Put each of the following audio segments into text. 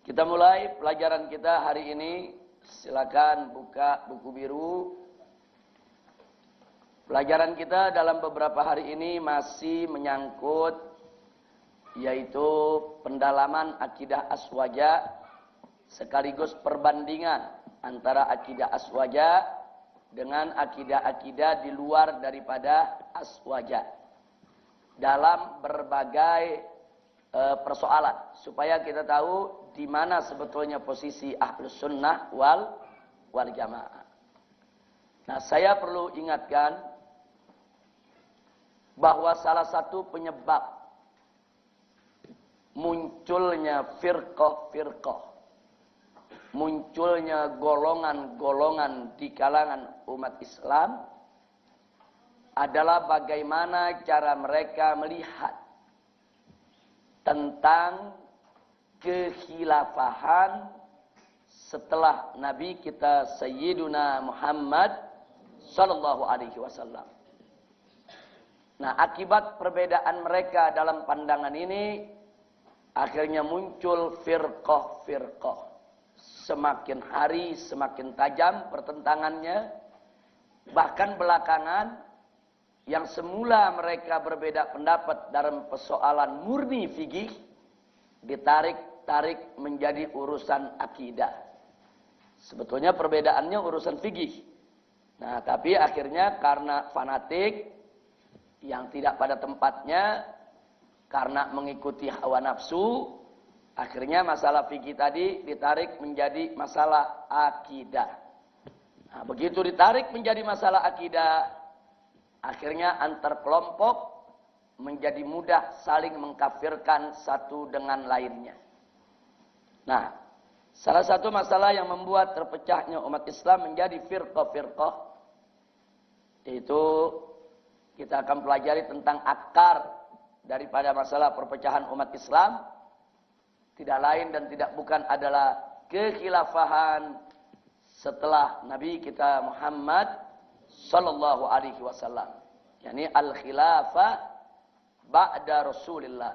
Kita mulai pelajaran kita hari ini. Silakan buka buku biru. Pelajaran kita dalam beberapa hari ini masih menyangkut yaitu pendalaman akidah aswaja sekaligus perbandingan antara akidah aswaja dengan akidah-akidah di luar daripada aswaja dalam berbagai persoalan supaya kita tahu di mana sebetulnya posisi ahlus sunnah wal jamaah. Nah, saya perlu ingatkan bahwa salah satu penyebab munculnya firqah-firqah, munculnya golongan-golongan di kalangan umat Islam adalah bagaimana cara mereka melihat tentang kekhilafahan setelah Nabi kita Sayyiduna Muhammad sallallahu alaihi wasallam. Nah, akibat perbedaan mereka dalam pandangan ini akhirnya muncul firqah-firqah. Semakin hari semakin tajam pertentangannya. Bahkan belakangan yang semula mereka berbeda pendapat dalam persoalan murni fikih ditarik menjadi urusan akidah. Sebetulnya perbedaannya urusan fikih. Nah, tapi akhirnya karena fanatik yang tidak pada tempatnya, karena mengikuti hawa nafsu, akhirnya masalah fikih tadi ditarik menjadi masalah akidah. Nah, begitu ditarik menjadi masalah akidah, akhirnya antar kelompok menjadi mudah saling mengkafirkan satu dengan lainnya. Nah, salah satu masalah yang membuat terpecahnya umat Islam menjadi firqah-firqah, yaitu kita akan pelajari tentang akar daripada masalah perpecahan umat Islam. Tidak lain dan tidak bukan adalah kekhilafahan setelah Nabi kita Muhammad sallallahu alaihi wasallam. Yani al-khilafah ba'da Rasulillah.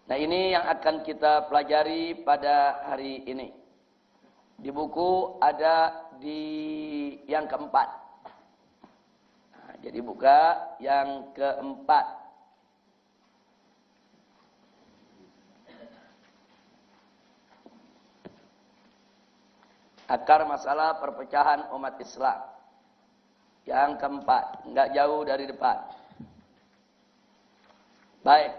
Nah, ini yang akan kita pelajari pada hari ini. Di buku ada di yang keempat. Jadi buka yang keempat. Akar masalah perpecahan umat Islam. Yang keempat. Enggak jauh dari depan. Baik.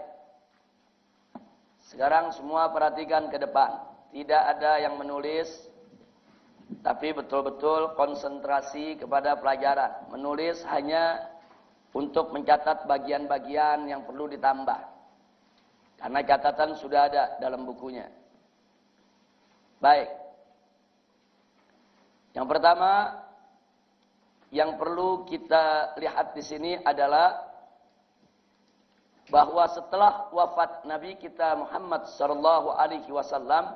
Sekarang semua perhatikan ke depan. Tidak ada yang menulis. Tapi betul-betul konsentrasi kepada pelajaran. Menulis hanya untuk mencatat bagian-bagian yang perlu ditambah. Karena catatan sudah ada dalam bukunya. Baik. Yang pertama yang perlu kita lihat di sini adalah bahwa setelah wafat Nabi kita Muhammad sallallahu alaihi wasallam,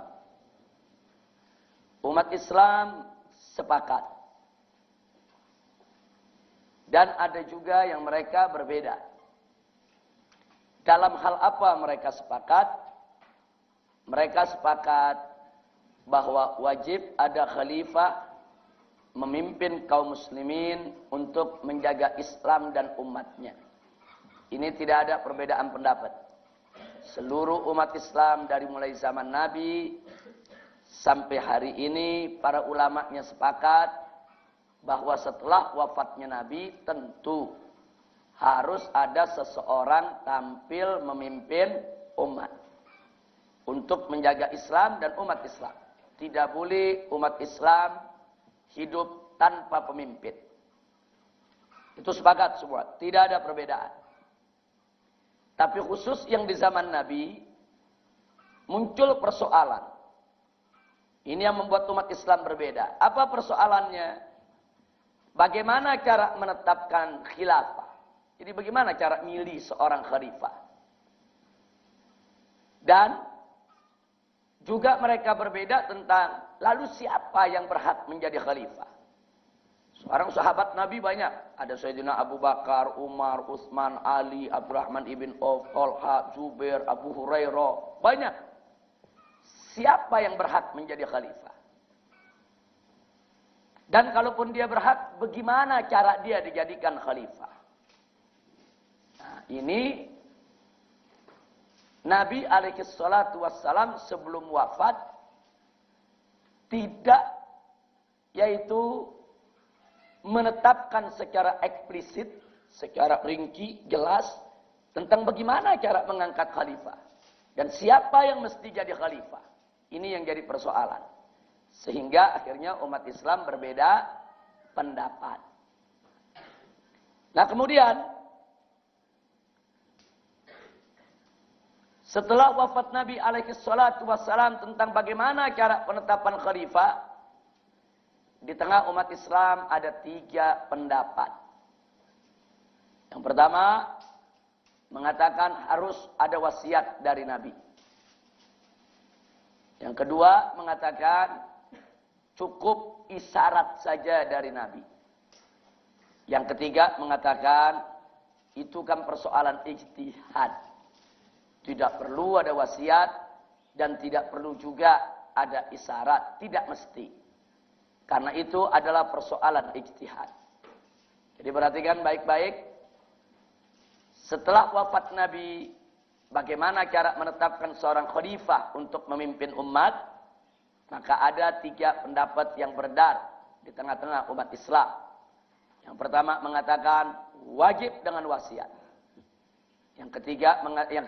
umat Islam sepakat. Dan ada juga yang mereka berbeda. Dalam hal apa mereka sepakat? Mereka sepakat bahwa wajib ada khalifah memimpin kaum muslimin untuk menjaga Islam dan umatnya. Ini tidak ada perbedaan pendapat. Seluruh umat Islam dari mulai zaman Nabi sampai hari ini para ulamanya sepakat bahwa setelah wafatnya Nabi tentu harus ada seseorang tampil memimpin umat untuk menjaga Islam dan umat Islam. Tidak boleh umat Islam hidup tanpa pemimpin. Itu sepakat semua, tidak ada perbedaan. Tapi khusus yang di zaman Nabi muncul persoalan. Ini yang membuat umat Islam berbeda. Apa persoalannya? Bagaimana cara menetapkan khilafah? Jadi bagaimana cara milih seorang khalifah? Dan juga mereka berbeda tentang lalu siapa yang berhak menjadi khalifah? Seorang sahabat Nabi banyak. Ada Sayyidina Abu Bakar, Umar, Utsman, Ali, Abdurrahman ibn Auf, Talha, Zubair, Abu Hurairah. Banyak. siapa yang berhak menjadi khalifah. Dan kalaupun dia berhak, bagaimana cara dia dijadikan khalifah. Nah, ini Nabi alaihissalam sebelum wafat tidak yaitu menetapkan secara eksplisit, secara rinci, jelas tentang bagaimana cara mengangkat khalifah. Dan siapa yang mesti jadi khalifah. Ini yang jadi persoalan. Sehingga akhirnya umat Islam berbeda pendapat. Nah kemudian, setelah wafat Nabi alaihissalam tentang bagaimana cara penetapan khalifah, di tengah umat Islam ada 3 pendapat. Yang pertama, mengatakan harus ada wasiat dari Nabi. Yang kedua, mengatakan cukup isyarat saja dari Nabi. Yang ketiga, mengatakan itu kan persoalan ijtihad. Tidak perlu ada wasiat dan tidak perlu juga ada isyarat. Tidak mesti. Karena itu adalah persoalan ijtihad. Jadi perhatikan baik-baik. Setelah wafat Nabi, bagaimana cara menetapkan seorang khalifah untuk memimpin umat? Maka ada 3 pendapat yang beredar di tengah-tengah umat Islam. Yang pertama mengatakan wajib dengan wasiat. Yang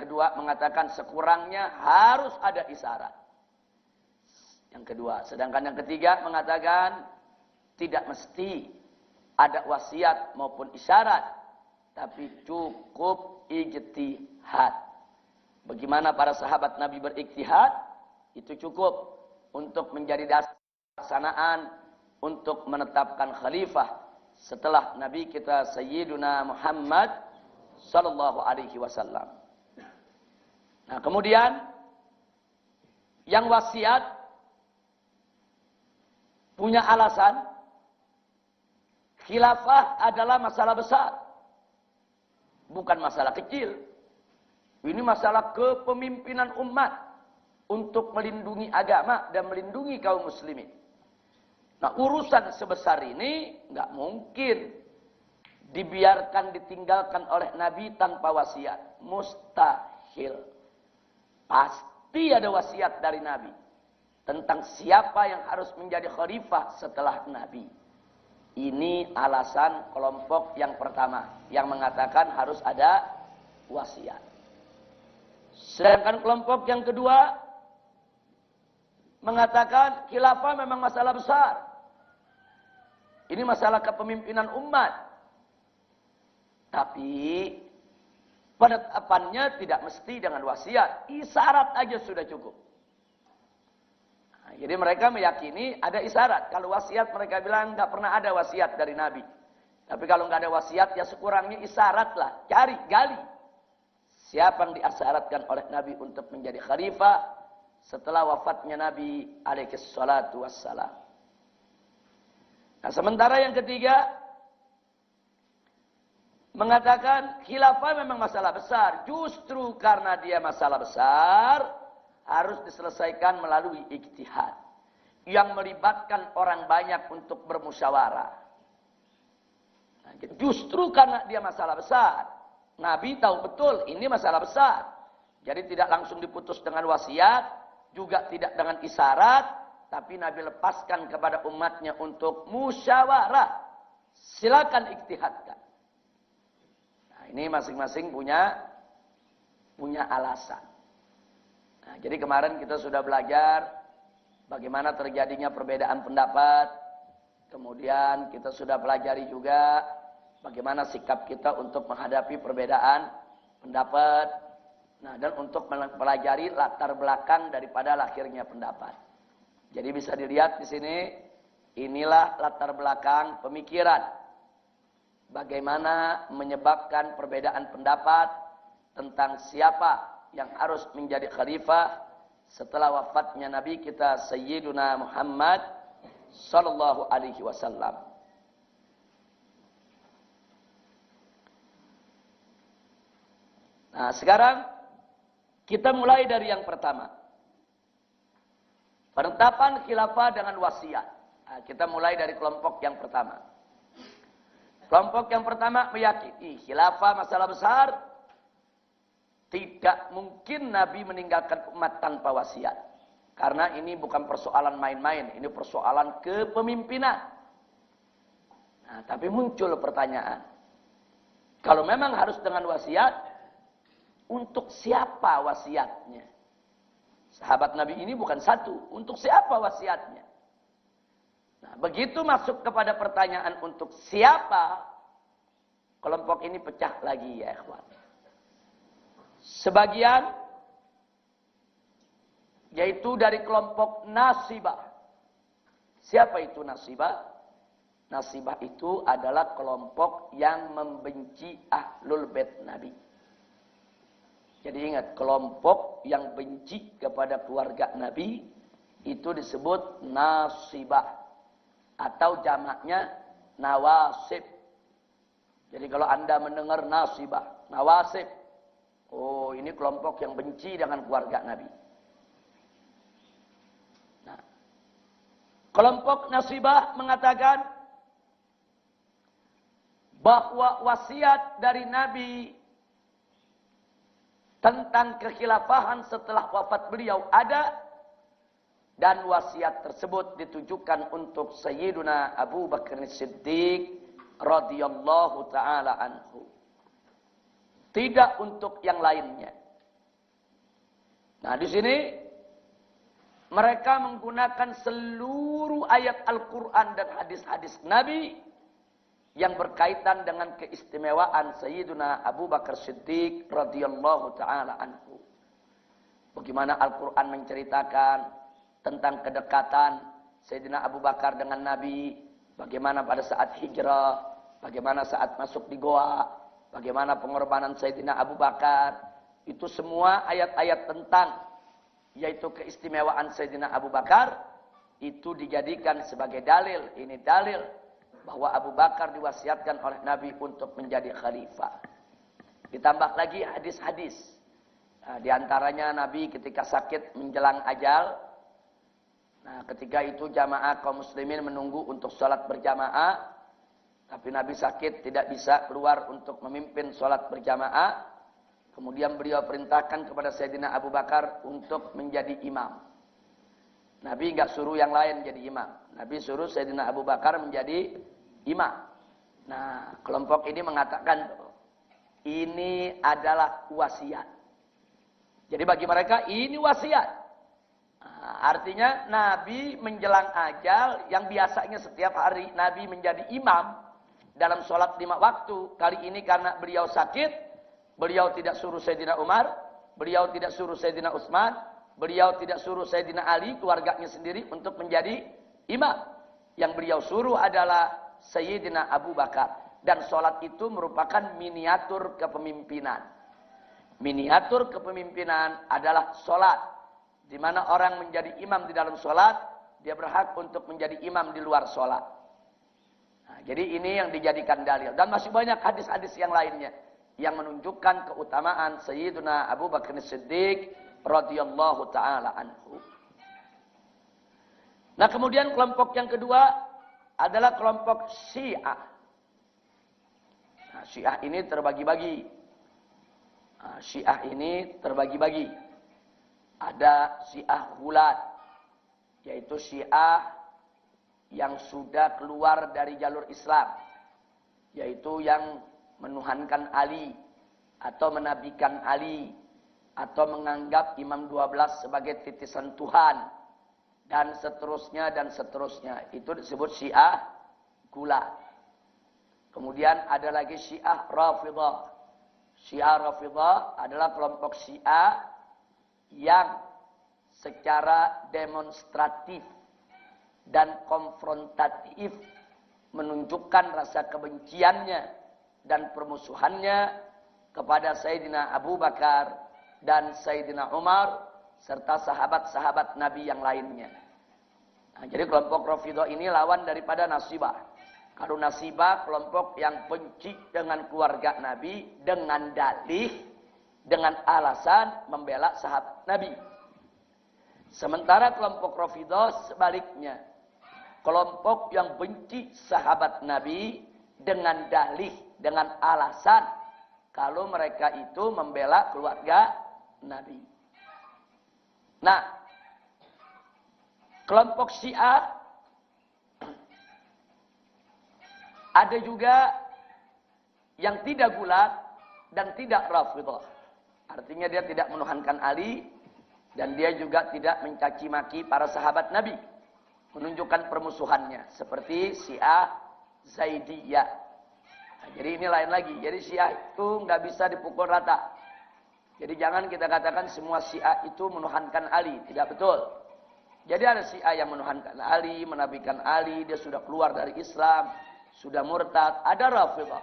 kedua mengatakan sekurangnya harus ada isyarat. Yang kedua, sedangkan yang ketiga mengatakan tidak mesti ada wasiat maupun isyarat, tapi cukup ijtihad. Bagaimana para sahabat Nabi berijtihad? Itu cukup untuk menjadi dasar pelaksanaan untuk menetapkan khalifah setelah Nabi kita Sayyiduna Muhammad sallallahu alaihi wasallam. Nah, kemudian yang wasiat punya alasan khilafah adalah masalah besar. Bukan masalah kecil. Ini masalah kepemimpinan umat untuk melindungi agama dan melindungi kaum muslimin. Nah, urusan sebesar ini nggak mungkin dibiarkan ditinggalkan oleh Nabi tanpa wasiat. Mustahil. Pasti ada wasiat dari Nabi tentang siapa yang harus menjadi khalifah setelah Nabi. Ini alasan kelompok yang pertama yang mengatakan harus ada wasiat. Sedangkan kelompok yang kedua mengatakan khilafah memang masalah besar. Ini masalah kepemimpinan umat. Tapi penetapannya tidak mesti dengan wasiat. Isyarat aja sudah cukup. Jadi mereka meyakini ada isyarat. Kalau wasiat mereka bilang nggak pernah ada wasiat dari Nabi. Tapi kalau nggak ada wasiat ya sekurangnya isyarat lah. Cari, gali. Siapa yang diisyaratkan oleh Nabi untuk menjadi khalifah setelah wafatnya Nabi alaihi salatu wassalam. Nah sementara yang ketiga mengatakan khilafah memang masalah besar. Justru karena dia masalah besar harus diselesaikan melalui ijtihad yang melibatkan orang banyak untuk bermusyawarah. Nah, justru karena dia masalah besar, Nabi tahu betul ini masalah besar. Jadi tidak langsung diputus dengan wasiat, juga tidak dengan isyarat, tapi Nabi lepaskan kepada umatnya untuk musyawarah. Silakan ijtihadkan. Nah, ini masing-masing punya alasan. Nah, jadi kemarin kita sudah belajar bagaimana terjadinya perbedaan pendapat. Kemudian kita sudah pelajari juga bagaimana sikap kita untuk menghadapi perbedaan pendapat. Nah, dan untuk mempelajari latar belakang daripada lahirnya pendapat. Jadi bisa dilihat di sini, inilah latar belakang pemikiran. Bagaimana menyebabkan perbedaan pendapat tentang siapa yang harus menjadi khalifah setelah wafatnya Nabi kita Sayyiduna Muhammad sallallahu alaihi wasallam. Nah, sekarang kita mulai dari yang pertama. Penetapan khilafah dengan wasiat. Nah, kita mulai dari kelompok yang pertama. Kelompok yang pertama meyakini khilafah masalah besar. Tidak mungkin Nabi meninggalkan umat tanpa wasiat. Karena ini bukan persoalan main-main. Ini persoalan kepemimpinan. Nah, tapi muncul pertanyaan. Kalau memang harus dengan wasiat, untuk siapa wasiatnya? Sahabat Nabi ini bukan satu. Untuk siapa wasiatnya? Nah, begitu masuk kepada pertanyaan untuk siapa, kelompok ini pecah lagi ya ikhwan. Sebagian, yaitu dari kelompok Nasibah. Siapa itu Nasibah? Nasibah itu adalah kelompok yang membenci Ahlul Bait Nabi. Jadi ingat, kelompok yang benci kepada keluarga Nabi itu disebut Nasibah atau jamaknya Nawasib. Jadi kalau Anda mendengar Nasibah, Nawasib, oh ini kelompok yang benci dengan keluarga Nabi. Nah, kelompok Nasibah mengatakan bahwa wasiat dari Nabi tentang kekhilafahan setelah wafat beliau ada, dan wasiat tersebut ditujukan untuk Sayyiduna Abu Bakar Siddiq radhiyallahu taala anhu. Tidak untuk yang lainnya. Nah, di sini mereka menggunakan seluruh ayat Al-Qur'an dan hadis-hadis Nabi yang berkaitan dengan keistimewaan Sayyiduna Abu Bakar Siddiq radhiyallahu taala anhu. Bagaimana Al-Qur'an menceritakan tentang kedekatan Sayyidina Abu Bakar dengan Nabi, bagaimana pada saat hijrah, bagaimana saat masuk di goa, bagaimana pengorbanan Sayyidina Abu Bakar. Itu semua ayat-ayat tentang yaitu keistimewaan Sayyidina Abu Bakar itu dijadikan sebagai dalil. Ini dalil bahwa Abu Bakar diwasiatkan oleh Nabi untuk menjadi khalifah. Ditambah lagi hadis-hadis. Nah, di antaranya Nabi ketika sakit menjelang ajal. Nah, ketika itu jamaah kaum muslimin menunggu untuk sholat berjamaah. Tapi Nabi sakit tidak bisa keluar untuk memimpin sholat berjamaah. Kemudian beliau perintahkan kepada Sayyidina Abu Bakar untuk menjadi imam. Nabi enggak suruh yang lain jadi imam. Nabi suruh Sayyidina Abu Bakar menjadi imam. Nah, kelompok ini mengatakan ini adalah wasiat. Jadi bagi mereka ini wasiat. Nah, artinya Nabi menjelang ajal yang biasanya setiap hari Nabi menjadi imam dalam sholat 5 waktu. Kali ini karena beliau sakit, beliau tidak suruh Sayyidina Umar, beliau tidak suruh Sayyidina Utsman, beliau tidak suruh Sayyidina Ali, keluarganya sendiri untuk menjadi imam. Yang beliau suruh adalah Sayyidina Abu Bakar. Dan sholat itu merupakan miniatur kepemimpinan. Miniatur kepemimpinan adalah sholat. Di mana orang menjadi imam di dalam sholat, dia berhak untuk menjadi imam di luar sholat. Nah, jadi ini yang dijadikan dalil. Dan masih banyak hadis-hadis yang lainnya yang menunjukkan keutamaan Sayyidina Abu Bakar Siddiq radhiyallahu taala anhu. Nah, kemudian kelompok yang kedua adalah kelompok Syiah. Nah, Syiah ini terbagi-bagi. Nah, Syiah ini terbagi-bagi. Ada Syiah Gulat, yaitu Syiah yang sudah keluar dari jalur Islam, yaitu yang menuhankan Ali atau menabikan Ali atau menganggap Imam 12 sebagai titisan Tuhan dan seterusnya dan seterusnya. Itu disebut Syiah Gulat. Kemudian ada lagi Syiah Rafidhah. Syiah Rafidhah adalah kelompok Syiah yang secara demonstratif dan konfrontatif menunjukkan rasa kebenciannya dan permusuhannya kepada Sayyidina Abu Bakar dan Sayyidina Umar serta sahabat-sahabat Nabi yang lainnya. Nah, jadi kelompok Rafidhah ini lawan daripada Nasibah. Kalau Nasibah kelompok yang benci dengan keluarga Nabi dengan dalih, dengan alasan membela sahabat Nabi. Sementara kelompok Rafidhah sebaliknya. Kelompok yang benci sahabat Nabi dengan dalih, dengan alasan kalau mereka itu membela keluarga Nabi. Nah, kelompok Syiah ada juga yang tidak gulat dan tidak Rafidhah. Artinya dia tidak menuhankan Ali dan dia juga tidak mencaci maki para sahabat Nabi. Menunjukkan permusuhannya seperti Syiah Zaidiyah. Nah, jadi ini lain lagi. Jadi Syiah itu nggak bisa dipukul rata. Jadi jangan kita katakan semua Syiah itu menuhankan Ali, tidak betul. Jadi ada Syiah yang menuhankan Ali, menabikan Ali, dia sudah keluar dari Islam, sudah murtad. Ada Rafidhah.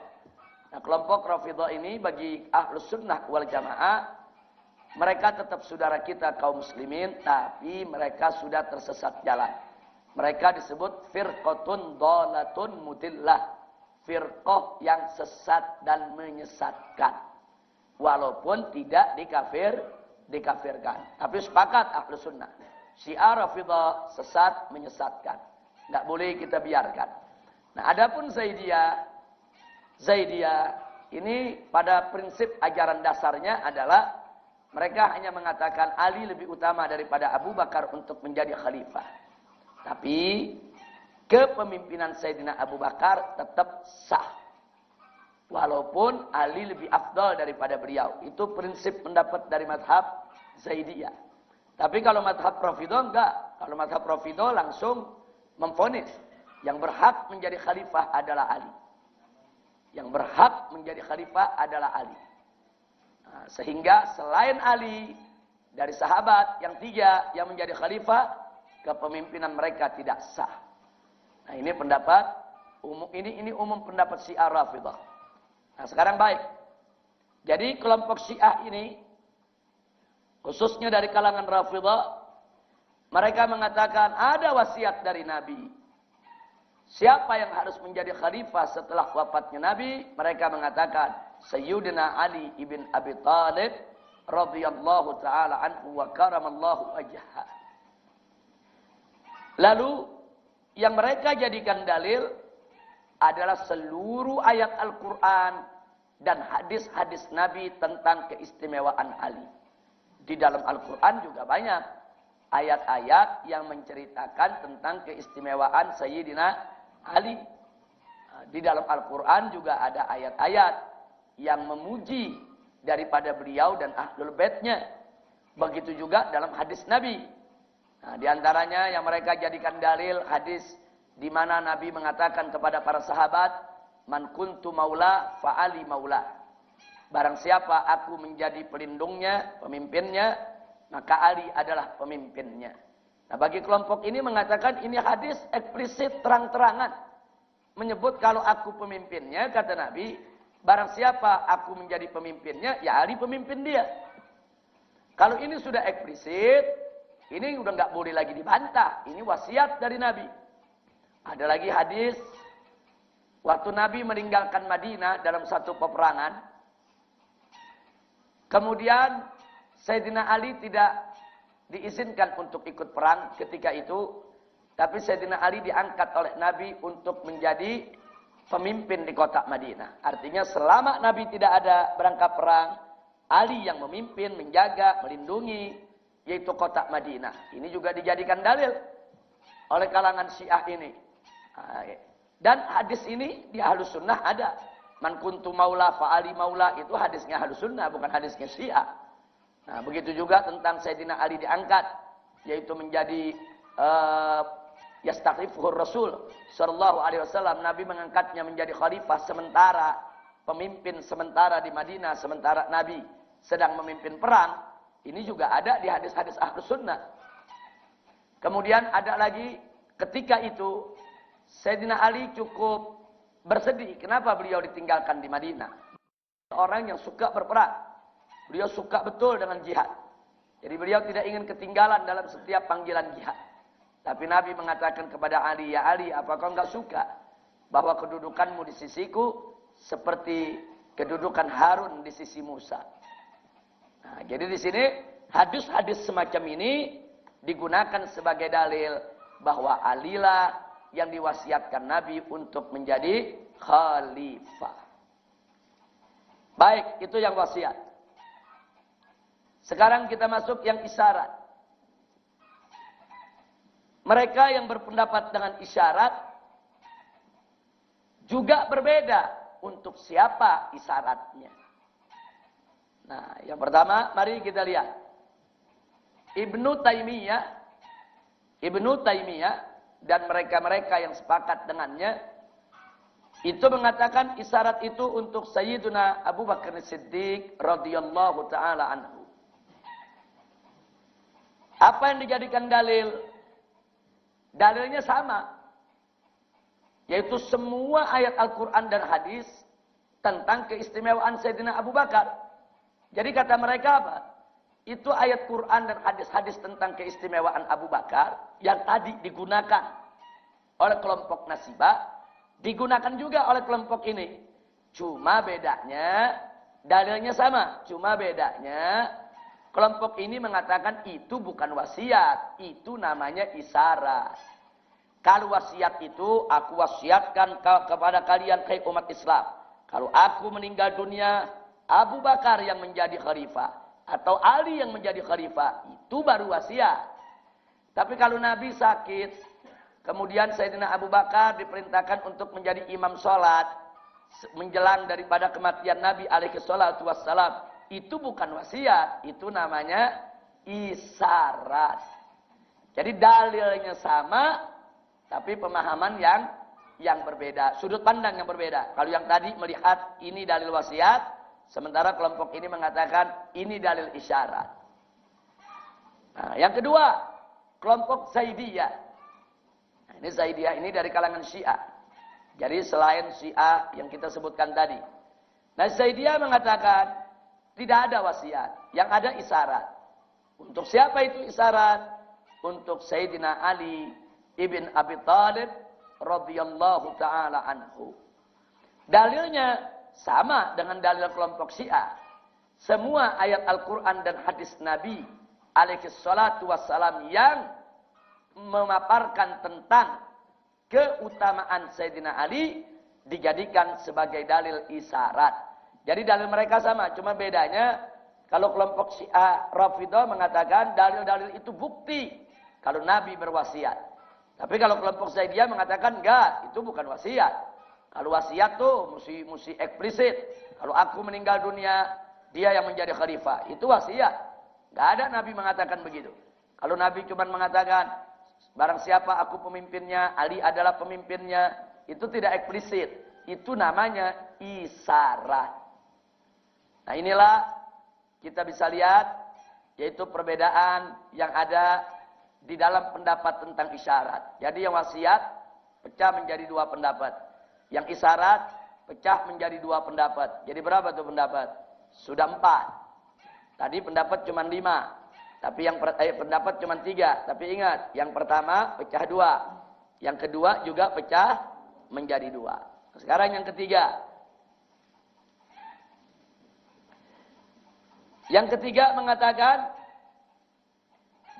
Nah, kelompok Rafidhah ini bagi Ahlus Sunnah wal Jamaah, mereka tetap saudara kita kaum muslimin, tapi mereka sudah tersesat jalan. Mereka disebut firqatun dhalatun mudillah. Firqah yang sesat dan menyesatkan. Walaupun tidak dikafirkan. Tapi sepakat Ahlus Sunnah. Syiah Rafidhah sesat menyesatkan. Tidak boleh kita biarkan. Nah, adapun Zaidiyah ini pada prinsip ajaran dasarnya adalah mereka hanya mengatakan Ali lebih utama daripada Abu Bakar untuk menjadi khalifah. Tapi kepemimpinan Sayyidina Abu Bakar tetap sah. Walaupun Ali lebih afdal daripada beliau. Itu prinsip pendapat dari madhab Zaidiyah. Tapi kalau madhab Rafidhah enggak. Kalau madhab Rafidhah langsung memvonis yang berhak menjadi khalifah adalah Ali. Yang berhak menjadi khalifah adalah Ali. Nah, sehingga selain Ali, dari sahabat yang 3 yang menjadi khalifah, kepemimpinan mereka tidak sah. Nah, ini pendapat umum, ini umum pendapat Syiah Rafidhah. Nah, sekarang baik. Jadi kelompok Syiah ini, khususnya dari kalangan Rafidhah, mereka mengatakan ada wasiat dari Nabi. Siapa yang harus menjadi khalifah setelah wafatnya Nabi? Mereka mengatakan Sayyidina Ali ibn Abi Thalib radhiyallahu taala anhu wa karamallahu wajhah. Lalu yang mereka jadikan dalil adalah seluruh ayat Al-Quran dan hadis-hadis Nabi tentang keistimewaan Ali. Di dalam Al-Quran juga banyak ayat-ayat yang menceritakan tentang keistimewaan Sayyidina Ali. Di dalam Al-Quran juga ada ayat-ayat yang memuji daripada beliau dan Ahlul Baitnya. Begitu juga dalam hadis Nabi. Nah, di antaranya yang mereka jadikan dalil hadis di mana Nabi mengatakan kepada para sahabat, "Man kuntu maula fa Ali maula." Barang siapa aku menjadi pelindungnya, pemimpinnya, maka Ali adalah pemimpinnya. Nah, bagi kelompok ini mengatakan ini hadis eksplisit terang-terangan menyebut kalau aku pemimpinnya, kata Nabi, barang siapa aku menjadi pemimpinnya, ya Ali pemimpin dia. Kalau ini sudah eksplisit, ini udah nggak boleh lagi dibantah. Ini wasiat dari Nabi. Ada lagi hadis waktu Nabi meninggalkan Madinah dalam satu peperangan. Kemudian Sayyidina Ali tidak diizinkan untuk ikut perang ketika itu. Tapi Sayyidina Ali diangkat oleh Nabi untuk menjadi pemimpin di kota Madinah. Artinya selama Nabi tidak ada berangkat perang, Ali yang memimpin, menjaga, melindungi, yaitu kota Madinah. Ini juga dijadikan dalil oleh kalangan Syiah ini. Dan hadis ini di Ahlus Sunnah ada. Man kuntu maula fa Ali maula, itu hadisnya Ahlus Sunnah, bukan hadisnya Syiah. Nah, begitu juga tentang Sayyidina Ali diangkat, yaitu menjadi yastakhlifuhur Rasul sallallahu alaihi wasallam. Nabi mengangkatnya menjadi khalifah sementara, pemimpin sementara di Madinah, sementara Nabi sedang memimpin perang. Ini juga ada di hadis-hadis Ahlus Sunnah. Kemudian ada lagi ketika itu Sayyidina Ali cukup bersedih. Kenapa beliau ditinggalkan di Madinah? Orang yang suka berperang. Beliau suka betul dengan jihad. Jadi beliau tidak ingin ketinggalan dalam setiap panggilan jihad. Tapi Nabi mengatakan kepada Ali, "Ya Ali, apakah enggak suka bahwa kedudukanmu di sisiku seperti kedudukan Harun di sisi Musa?" Nah, jadi di sini hadis-hadis semacam ini digunakan sebagai dalil bahwa Alilah yang diwasiatkan Nabi untuk menjadi khalifah. Baik, itu yang wasiat. Sekarang kita masuk yang isyarat. Mereka yang berpendapat dengan isyarat juga berbeda untuk siapa isyaratnya. Nah, yang pertama mari kita lihat. Ibnu Taimiyah dan mereka-mereka yang sepakat dengannya itu mengatakan isyarat itu untuk Sayyiduna Abu Bakar Siddiq radhiyallahu taala anhu. Apa yang dijadikan dalil? Dalilnya sama. Yaitu semua ayat Al-Quran dan hadis tentang keistimewaan Sayyidina Abu Bakar. Jadi kata mereka apa? Itu ayat Quran dan hadis-hadis tentang keistimewaan Abu Bakar yang tadi digunakan oleh kelompok Nasibah, digunakan juga oleh kelompok ini. Cuma bedanya, dalilnya sama. Cuma bedanya, kelompok ini mengatakan itu bukan wasiat, itu namanya isyarat. Kalau wasiat itu, aku wasiatkan kepada kalian hai umat Islam. Kalau aku meninggal dunia, Abu Bakar yang menjadi khalifah. Atau Ali yang menjadi khalifah. Itu baru wasiat. Tapi kalau Nabi sakit, kemudian Sayyidina Abu Bakar diperintahkan untuk menjadi imam sholat. Menjelang daripada kematian Nabi alaihi salatu wassalam. Itu bukan wasiat. Itu namanya isyarat. Jadi dalilnya sama. Tapi pemahaman yang berbeda. Sudut pandang yang berbeda. Kalau yang tadi melihat ini dalil wasiat. Sementara kelompok ini mengatakan ini dalil isyarat. Nah, yang kedua. Kelompok Zaidiyah. Nah, ini Zaidiyah ini dari kalangan Syiah. Jadi selain Syiah yang kita sebutkan tadi. Nah Zaidiyah mengatakan tidak ada wasiat. Yang ada isyarat. Untuk siapa itu isyarat? Untuk Sayyidina Ali ibn Abi Thalib radhiyallahu taala anhu. Dalilnya sama dengan dalil kelompok Syiah. Semua ayat Al-Quran dan hadis Nabi alaihi salatu wassalam yang memaparkan tentang keutamaan Sayyidina Ali dijadikan sebagai dalil isyarat. Jadi dalil mereka sama, cuma bedanya kalau kelompok Syiah Rafidhah mengatakan dalil-dalil itu bukti kalau Nabi berwasiat. Tapi kalau kelompok Zaidiyah mengatakan enggak, itu bukan wasiat. Kalau wasiat tuh mesti eksplisit. Kalau aku meninggal dunia, dia yang menjadi khalifah. Itu wasiat. Enggak ada Nabi mengatakan begitu. Kalau Nabi cuma mengatakan, barang siapa aku pemimpinnya, Ali adalah pemimpinnya, itu tidak eksplisit. Itu namanya isyarat. Nah inilah kita bisa lihat, yaitu perbedaan yang ada di dalam pendapat tentang isyarat. Jadi yang wasiat pecah menjadi dua pendapat. Yang isyarat pecah menjadi dua pendapat. Jadi berapa tuh pendapat? Sudah 4. Tadi pendapat cuma 5. Tapi yang pendapat cuma 3. Tapi ingat, yang pertama pecah 2. Yang kedua juga pecah menjadi 2. Sekarang yang ketiga. Yang ketiga mengatakan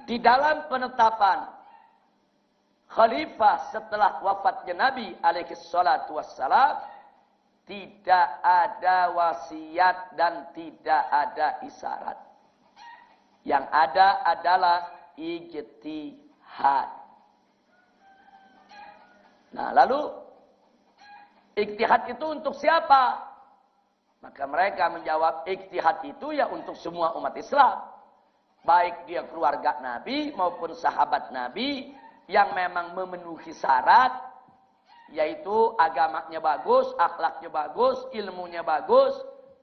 di dalam penetapan khalifah setelah wafatnya Nabi alaihi salatu wassalam tidak ada wasiat dan tidak ada isyarat. Yang ada adalah ijtihad. Nah, lalu ijtihad itu untuk siapa? Maka mereka menjawab ijtihad itu ya untuk semua umat Islam. Baik dia keluarga Nabi maupun sahabat Nabi yang memang memenuhi syarat, yaitu agamanya bagus, akhlaknya bagus, ilmunya bagus,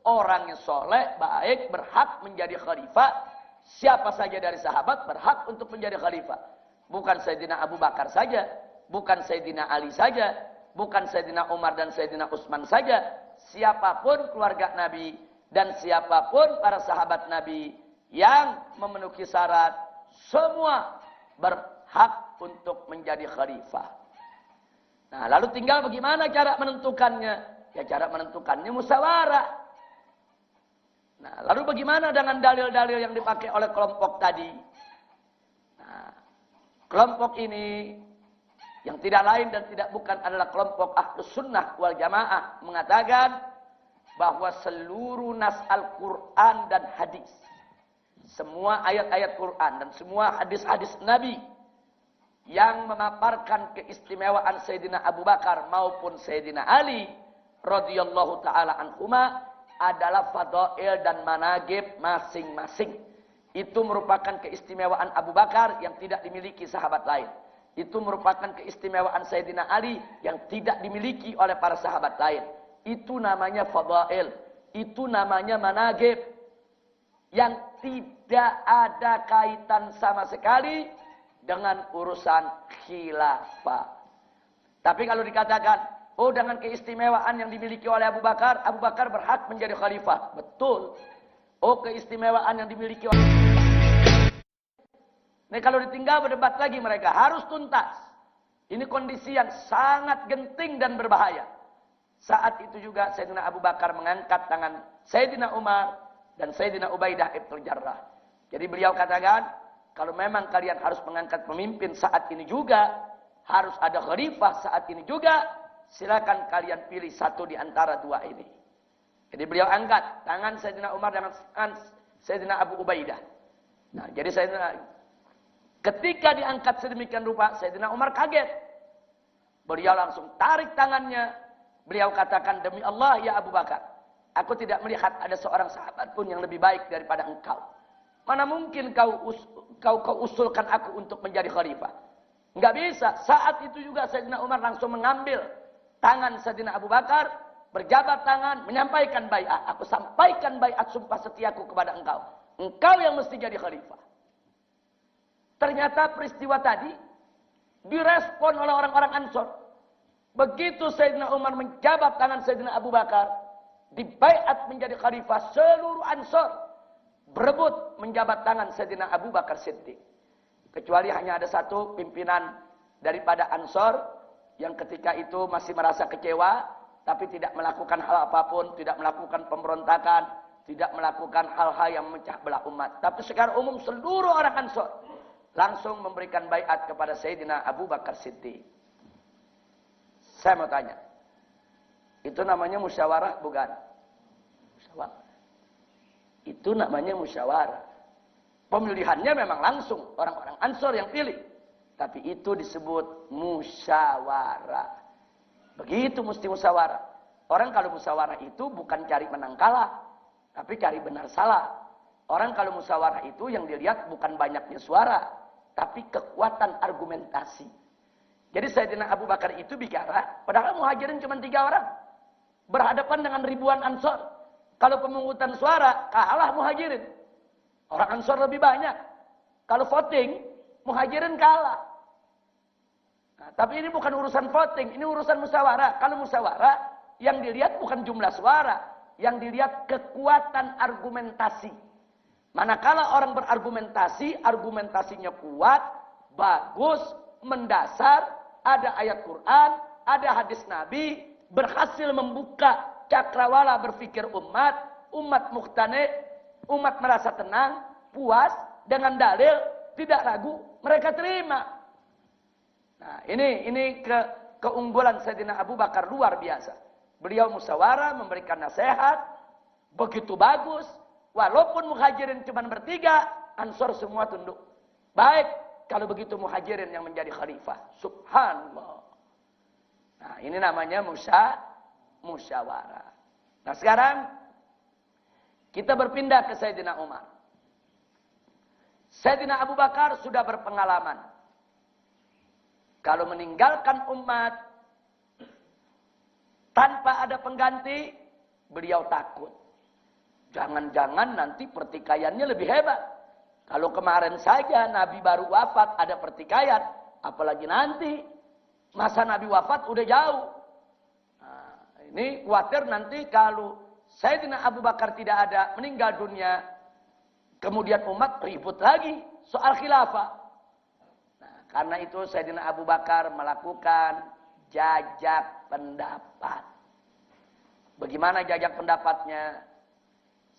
orangnya soleh, baik, berhak menjadi khalifah. Siapa saja dari sahabat berhak untuk menjadi khalifah. Bukan Sayyidina Abu Bakar saja, bukan Sayyidina Ali saja, bukan Sayyidina Umar dan Sayyidina Utsman saja. Siapapun keluarga Nabi dan siapapun para sahabat Nabi yang memenuhi syarat, semua berhak untuk menjadi khalifah. Nah, lalu tinggal bagaimana cara menentukannya? Ya cara menentukannya musyawarah. Nah, lalu bagaimana dengan dalil-dalil yang dipakai oleh kelompok tadi? Nah, Kelompok ini yang tidak lain dan tidak bukan adalah kelompok Ahlus Sunnah wal Jamaah mengatakan bahwa seluruh nas Al-Quran dan hadis, semua ayat-ayat Quran dan semua hadis-hadis Nabi yang memaparkan keistimewaan Sayyidina Abu Bakar maupun Sayyidina Ali radhiyallahu taala anhuma adalah fadail dan managib masing-masing. Itu merupakan keistimewaan Abu Bakar yang tidak dimiliki sahabat lain. Itu merupakan keistimewaan Sayyidina Ali yang tidak dimiliki oleh para sahabat lain. Itu namanya fadail. Itu namanya managib. Yang tidak ada kaitan sama sekali dengan urusan khilafah. Tapi kalau dikatakan, oh dengan keistimewaan yang dimiliki oleh Abu Bakar berhak menjadi khalifah. Betul. Oh keistimewaan yang dimiliki oleh... Ini kalau ditinggal berdebat lagi mereka harus tuntas. Ini kondisi yang sangat genting dan berbahaya. Saat itu juga Sayyidina Abu Bakar mengangkat tangan Sayyidina Umar dan Sayyidina Ubaidah ibn Jarrah. Jadi beliau katakan, kalau memang kalian harus mengangkat pemimpin saat ini juga, harus ada khalifah saat ini juga, silakan kalian pilih satu di antara dua ini. Jadi beliau angkat tangan Sayyidina Umar dengan tangan Sayyidina Abu Ubaidah. Nah, jadi ketika diangkat sedemikian rupa, Sayyidina Umar kaget. Beliau langsung tarik tangannya. Beliau katakan, demi Allah ya Abu Bakar, aku tidak melihat ada seorang sahabat pun yang lebih baik daripada engkau. Mana mungkin kau usulkan aku untuk menjadi khalifah? Enggak bisa. Saat itu juga Sayyidina Umar langsung mengambil tangan Sayyidina Abu Bakar, berjabat tangan, menyampaikan baiat. Aku sampaikan baiat sumpah setiaku kepada engkau. Engkau yang mesti jadi khalifah. Ternyata peristiwa tadi direspon oleh orang-orang Ansor. Begitu Sayyidina Umar menjabat tangan Sayyidina Abu Bakar, dibaiat menjadi khalifah, seluruh Ansor berebut menjabat tangan Sayyidina Abu Bakar Siddiq. Kecuali hanya ada satu pimpinan daripada Ansor yang ketika itu masih merasa kecewa, tapi tidak melakukan hal apapun, tidak melakukan pemberontakan, tidak melakukan hal-hal yang memecah belah umat. Tapi secara umum seluruh orang Ansor langsung memberikan baiat kepada Sayyidina Abu Bakar Siddiq. Saya mau tanya, itu namanya musyawarah bukan? Musyawarah. Itu namanya musyawarah. Pemilihannya memang langsung orang-orang Ansor yang pilih. Tapi itu disebut musyawarah. Begitu mesti musyawarah. Orang kalau musyawarah itu bukan cari menang kalah, tapi cari benar salah. Orang kalau musyawarah itu yang dilihat bukan banyaknya suara, tapi kekuatan argumentasi. Jadi Sayyidina Abu Bakar itu bicara, padahal muhajirin cuma 3 orang. Berhadapan dengan ribuan Ansor. Kalau pemungutan suara, kalah muhajirin. Orang Ansor lebih banyak. Kalau voting, muhajirin kalah. Nah, tapi ini bukan urusan voting, ini urusan musyawarah. Kalau musyawarah, yang dilihat bukan jumlah suara, yang dilihat kekuatan argumentasi. Manakala orang berargumentasi, argumentasinya kuat, bagus, mendasar, ada ayat Quran, ada hadis Nabi, berhasil membuka cakrawala berpikir umat muqtani, umat merasa tenang, puas, dengan dalil, tidak ragu, mereka terima. Nah, ini keunggulan Sayyidina Abu Bakar luar biasa. Beliau musyawarah, memberikan nasihat, begitu bagus. Walaupun muhajirin cuma bertiga, Ansor semua tunduk. Baik, kalau begitu muhajirin yang menjadi khalifah. Subhanallah. Nah, ini namanya musyawarah. Nah, sekarang kita berpindah ke Sayyidina Umar. Sayyidina Abu Bakar sudah berpengalaman. Kalau meninggalkan umat tanpa ada pengganti, beliau takut. Jangan-jangan nanti pertikaiannya lebih hebat. Kalau kemarin saja Nabi baru wafat ada pertikaian, apalagi nanti masa Nabi wafat udah jauh. Nah, ini khawatir nanti kalau Sayyidina Abu Bakar tidak ada, meninggal dunia, kemudian umat ribut lagi soal khilafah. Nah, karena itu Sayyidina Abu Bakar melakukan jajak pendapat. Bagaimana jajak pendapatnya?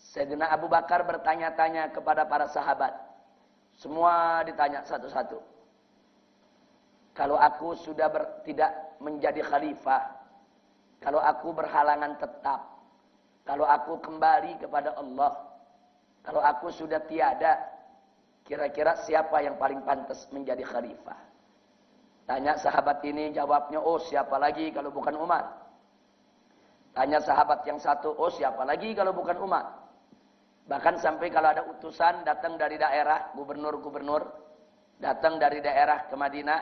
Sayyidina Abu Bakar bertanya-tanya kepada para sahabat. Semua ditanya satu-satu. kalau aku sudah tidak menjadi khalifah, kalau aku berhalangan tetap, kalau aku kembali kepada Allah, kalau aku sudah tiada, kira-kira siapa yang paling pantas menjadi khalifah? Tanya sahabat ini, jawabnya, oh siapa lagi kalau bukan Umar? Tanya sahabat yang satu, oh siapa lagi kalau bukan Umar? Bahkan sampai kalau ada utusan datang dari daerah, gubernur-gubernur, datang dari daerah ke Madinah,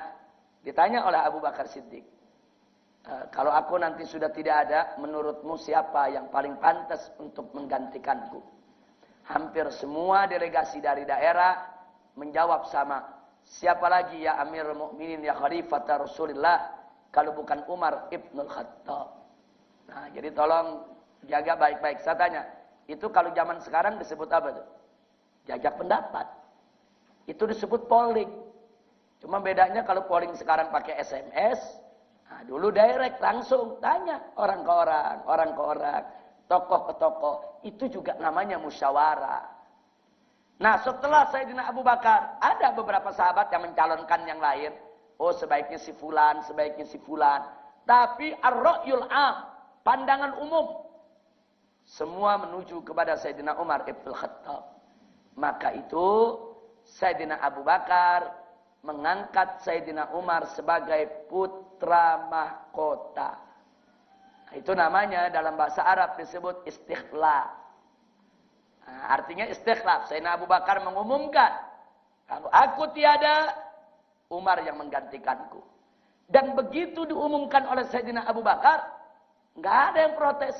ditanya oleh Abu Bakar Siddiq, kalau aku nanti sudah tidak ada, menurutmu siapa yang paling pantas untuk menggantikanku? Hampir semua delegasi dari daerah menjawab sama. Siapa lagi ya Amirul Mukminin ya Khalifah Rasulullah kalau bukan Umar Ibnul Khattab? Nah, jadi tolong jaga baik-baik. Saya tanya, itu kalau zaman sekarang disebut apa tuh? Jajak pendapat. Itu disebut polling. Cuma bedanya kalau polling sekarang pakai SMS, nah dulu direct langsung tanya orang ke orang, tokoh ke tokoh. Itu juga namanya musyawarah. Nah setelah Sayyidina Abu Bakar, ada beberapa sahabat yang mencalonkan yang lain. Oh sebaiknya si fulan, sebaiknya si fulan. Tapi ar-ra'yul am, pandangan umum, semua menuju kepada Sayyidina Umar Ibn Khattab. Maka itu Sayyidina Abu Bakar mengangkat Sayyidina Umar sebagai putra mahkota. Nah, itu namanya dalam bahasa Arab disebut istikhlaf. Nah, artinya istikhlaf. Sayyidina Abu Bakar mengumumkan, kalau aku tiada, Umar yang menggantikanku. Dan begitu diumumkan oleh Sayyidina Abu Bakar, nggak ada yang protes.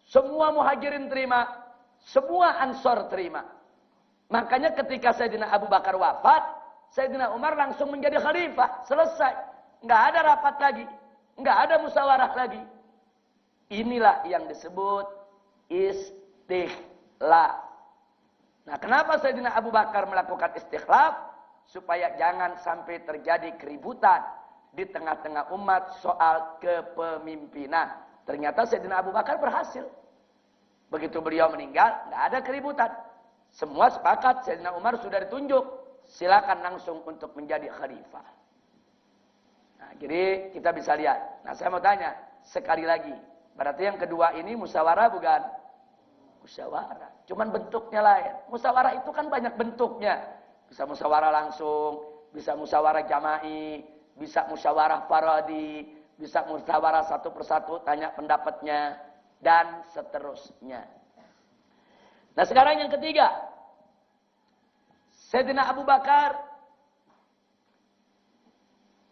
Semua muhajirin terima, semua ansor terima. Makanya ketika Sayyidina Abu Bakar wafat, Sayyidina Umar langsung menjadi khalifah. Selesai. Nggak ada rapat lagi. Nggak ada musyawarah lagi. Inilah yang disebut istikhlaf. Nah, kenapa Sayyidina Abu Bakar melakukan istikhlaf? Supaya jangan sampai terjadi keributan di tengah-tengah umat soal kepemimpinan. Ternyata Sayyidina Abu Bakar berhasil. Begitu beliau meninggal, nggak ada keributan. Semua sepakat Sayyidina Umar sudah ditunjuk. Silakan langsung untuk menjadi khalifah. Nah, jadi kita bisa lihat. Nah, saya mau tanya sekali lagi. Berarti yang kedua ini musyawarah bukan? Musyawarah. Cuman bentuknya lain. Musyawarah itu kan banyak bentuknya. Bisa musyawarah langsung, bisa musyawarah jama'i, bisa musyawarah faradi, bisa musyawarah satu persatu tanya pendapatnya, dan seterusnya. Nah, sekarang yang ketiga. Sayyidina Abu Bakar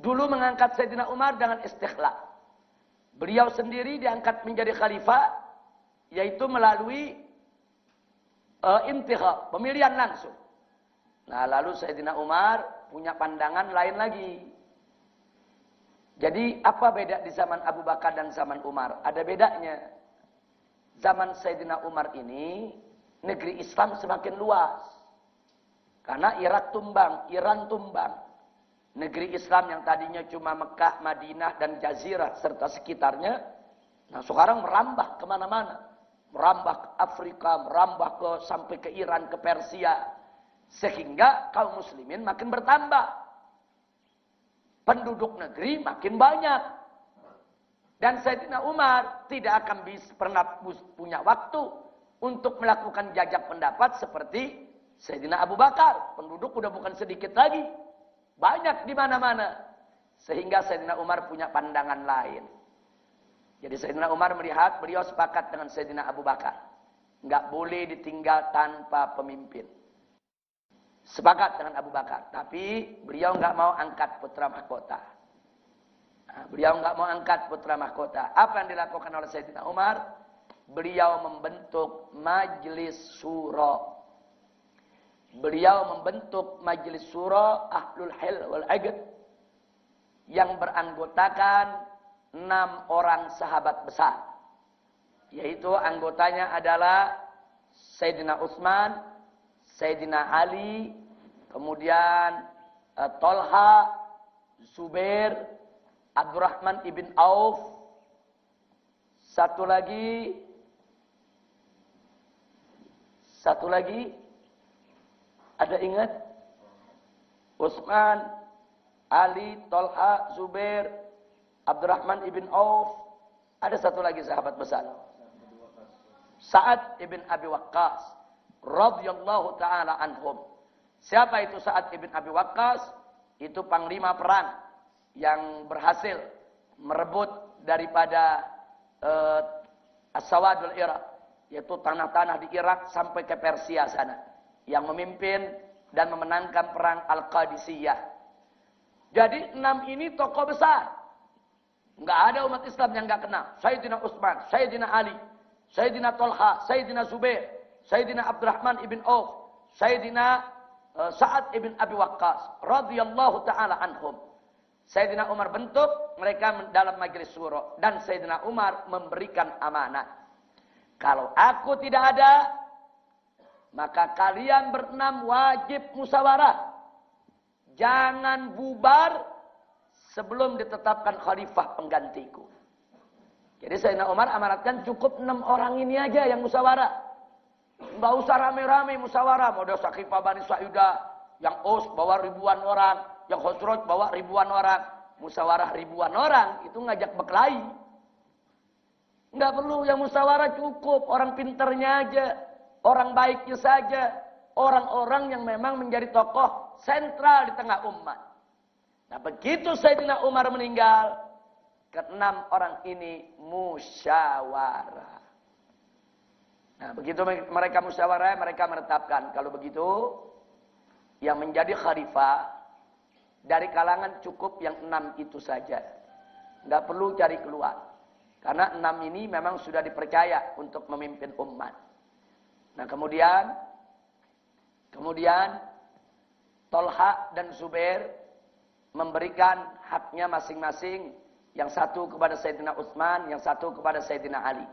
dulu mengangkat Sayyidina Umar dengan istikhlaf. Beliau sendiri diangkat menjadi khalifah, yaitu melalui intikhab, pemilihan langsung. Nah, lalu Sayyidina Umar punya pandangan lain lagi. Jadi apa beda di zaman Abu Bakar dan zaman Umar? Ada bedanya. Zaman Sayyidina Umar ini, negeri Islam semakin luas. Karena Irak tumbang, Iran tumbang. Negeri Islam yang tadinya cuma Mekah, Madinah, dan Jazirah serta sekitarnya, nah sekarang merambah kemana-mana. Merambah ke Afrika, merambah sampai ke Iran, ke Persia. Sehingga kaum muslimin makin bertambah. Penduduk negeri makin banyak. Dan Sayyidina Umar tidak akan pernah punya waktu untuk melakukan jajak pendapat seperti Sayyidina Abu Bakar. Penduduk udah bukan sedikit lagi. Banyak di mana-mana. Sehingga Sayyidina Umar punya pandangan lain. Jadi Sayyidina Umar melihat beliau sepakat dengan Sayyidina Abu Bakar. Nggak boleh ditinggal tanpa pemimpin. Sepakat dengan Abu Bakar. Tapi beliau nggak mau angkat putra mahkota. Nah, beliau nggak mau angkat putra mahkota. Apa yang dilakukan oleh Sayyidina Umar? Beliau membentuk majelis syura. Beliau membentuk majelis syura Ahlul Hil wal Aqd yang beranggotakan 6 orang sahabat besar. Yaitu anggotanya adalah Sayyidina Utsman, Sayyidina Ali, kemudian Tolha, Zubair, Abdurrahman ibn Auf, satu lagi ada ingat? Utsman, Ali, Tolha, Zubair, Abdurrahman ibn Auf. Ada satu lagi sahabat besar. Sa'ad ibn Abi Waqqas radhiyallahu taala anhum. Siapa itu Sa'ad ibn Abi Waqqas? Itu panglima perang yang berhasil merebut daripada As-Sawadul Iraq, yaitu tanah-tanah di Irak sampai ke Persia sana, yang memimpin dan memenangkan perang Al-Qadisiyah. Jadi 6 ini tokoh besar. Enggak ada umat Islam yang enggak kenal. Sayyidina Utsman, Sayyidina Ali, Sayyidina Tolha, Sayyidina Zubair, Sayyidina Abdurrahman ibn Auf, Sayyidina Sa'ad ibn Abi Waqqas radhiyallahu taala anhum. Sayyidina Umar bentuk mereka dalam majelis syuro dan Sayyidina Umar memberikan amanah. Kalau aku tidak ada, maka kalian berenam wajib musyawarah. Jangan bubar sebelum ditetapkan khalifah penggantiku. Jadi Sayyidina Umar amanatkan cukup 6 orang ini aja yang musyawarah. Enggak usah rame-rame musyawarah. Model Saqifah Bani Sa'idah, yang Aus bawa ribuan orang, yang Khosroj bawa ribuan orang. Musyawarah ribuan orang itu ngajak berkelahi. Enggak perlu yang musyawarah, cukup orang pinternya aja, orang baiknya saja, orang-orang yang memang menjadi tokoh sentral di tengah umat. Nah, begitu Sayyidina Umar meninggal, ke-6 orang ini musyawarah. Nah, begitu mereka musyawarah, mereka menetapkan kalau begitu yang menjadi khalifah dari kalangan cukup yang 6 itu saja. Enggak perlu cari keluar. Karena 6 ini memang sudah dipercaya untuk memimpin umat. Nah, kemudian Tolha dan Zubair memberikan haknya masing-masing, yang satu kepada Sayyidina Utsman, yang satu kepada Sayyidina Ali.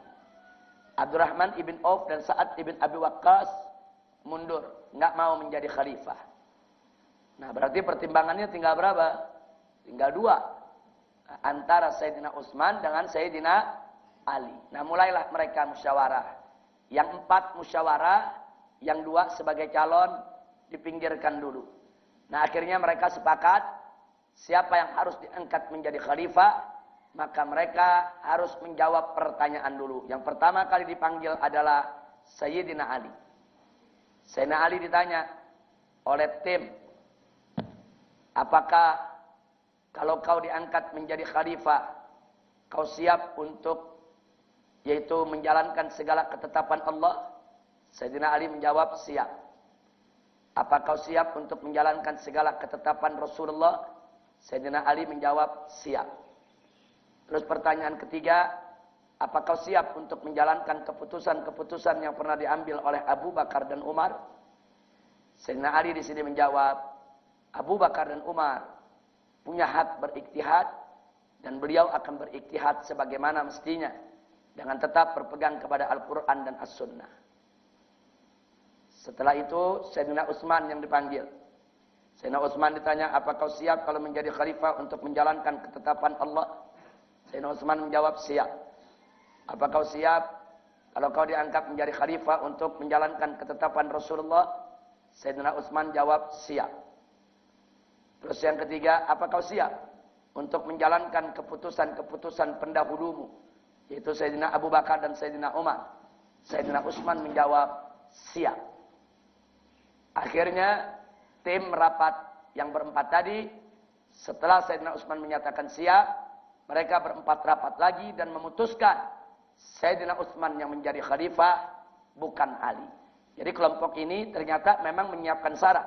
Abdurrahman ibn Auf dan Sa'ad ibn Abi Waqqas mundur, enggak mau menjadi khalifah. Nah, berarti pertimbangannya tinggal berapa? Tinggal 2. Antara Sayyidina Utsman dengan Sayyidina Ali. Nah, mulailah mereka musyawarah. Yang 4 musyawarah, yang 2 sebagai calon dipinggirkan dulu. Nah, akhirnya mereka sepakat siapa yang harus diangkat menjadi khalifah, maka mereka harus menjawab pertanyaan dulu. Yang pertama kali dipanggil adalah Sayyidina Ali. Sayyidina Ali ditanya oleh tim, apakah kalau kau diangkat menjadi khalifah, kau siap untuk yaitu menjalankan segala ketetapan Allah? Sayyidina Ali menjawab, siap. Apa kau siap untuk menjalankan segala ketetapan Rasulullah? Sayyidina Ali menjawab, siap. Terus pertanyaan ketiga, apa kau siap untuk menjalankan keputusan-keputusan yang pernah diambil oleh Abu Bakar dan Umar? Sayyidina Ali di sini menjawab, Abu Bakar dan Umar punya hak berikhtihad dan beliau akan berikhtihad sebagaimana mestinya dengan tetap berpegang kepada Al-Quran dan As-Sunnah. Setelah itu Sayyidina Utsman yang dipanggil. Sayyidina Utsman ditanya, apa kau siap kalau menjadi khalifah untuk menjalankan ketetapan Allah? Sayyidina Utsman menjawab, siap. Apa kau siap kalau kau diangkat menjadi khalifah untuk menjalankan ketetapan Rasulullah? Sayyidina Utsman jawab, siap. Terus yang ketiga, apa kau siap untuk menjalankan keputusan-keputusan pendahulumu, yaitu Sayyidina Abu Bakar dan Sayyidina Umar? Sayyidina Utsman menjawab, siap. Akhirnya tim rapat yang berempat tadi, setelah Sayyidina Utsman menyatakan siap, mereka berempat rapat lagi dan memutuskan Sayyidina Utsman yang menjadi khalifah, bukan Ali. Jadi kelompok ini ternyata memang menyiapkan syarat.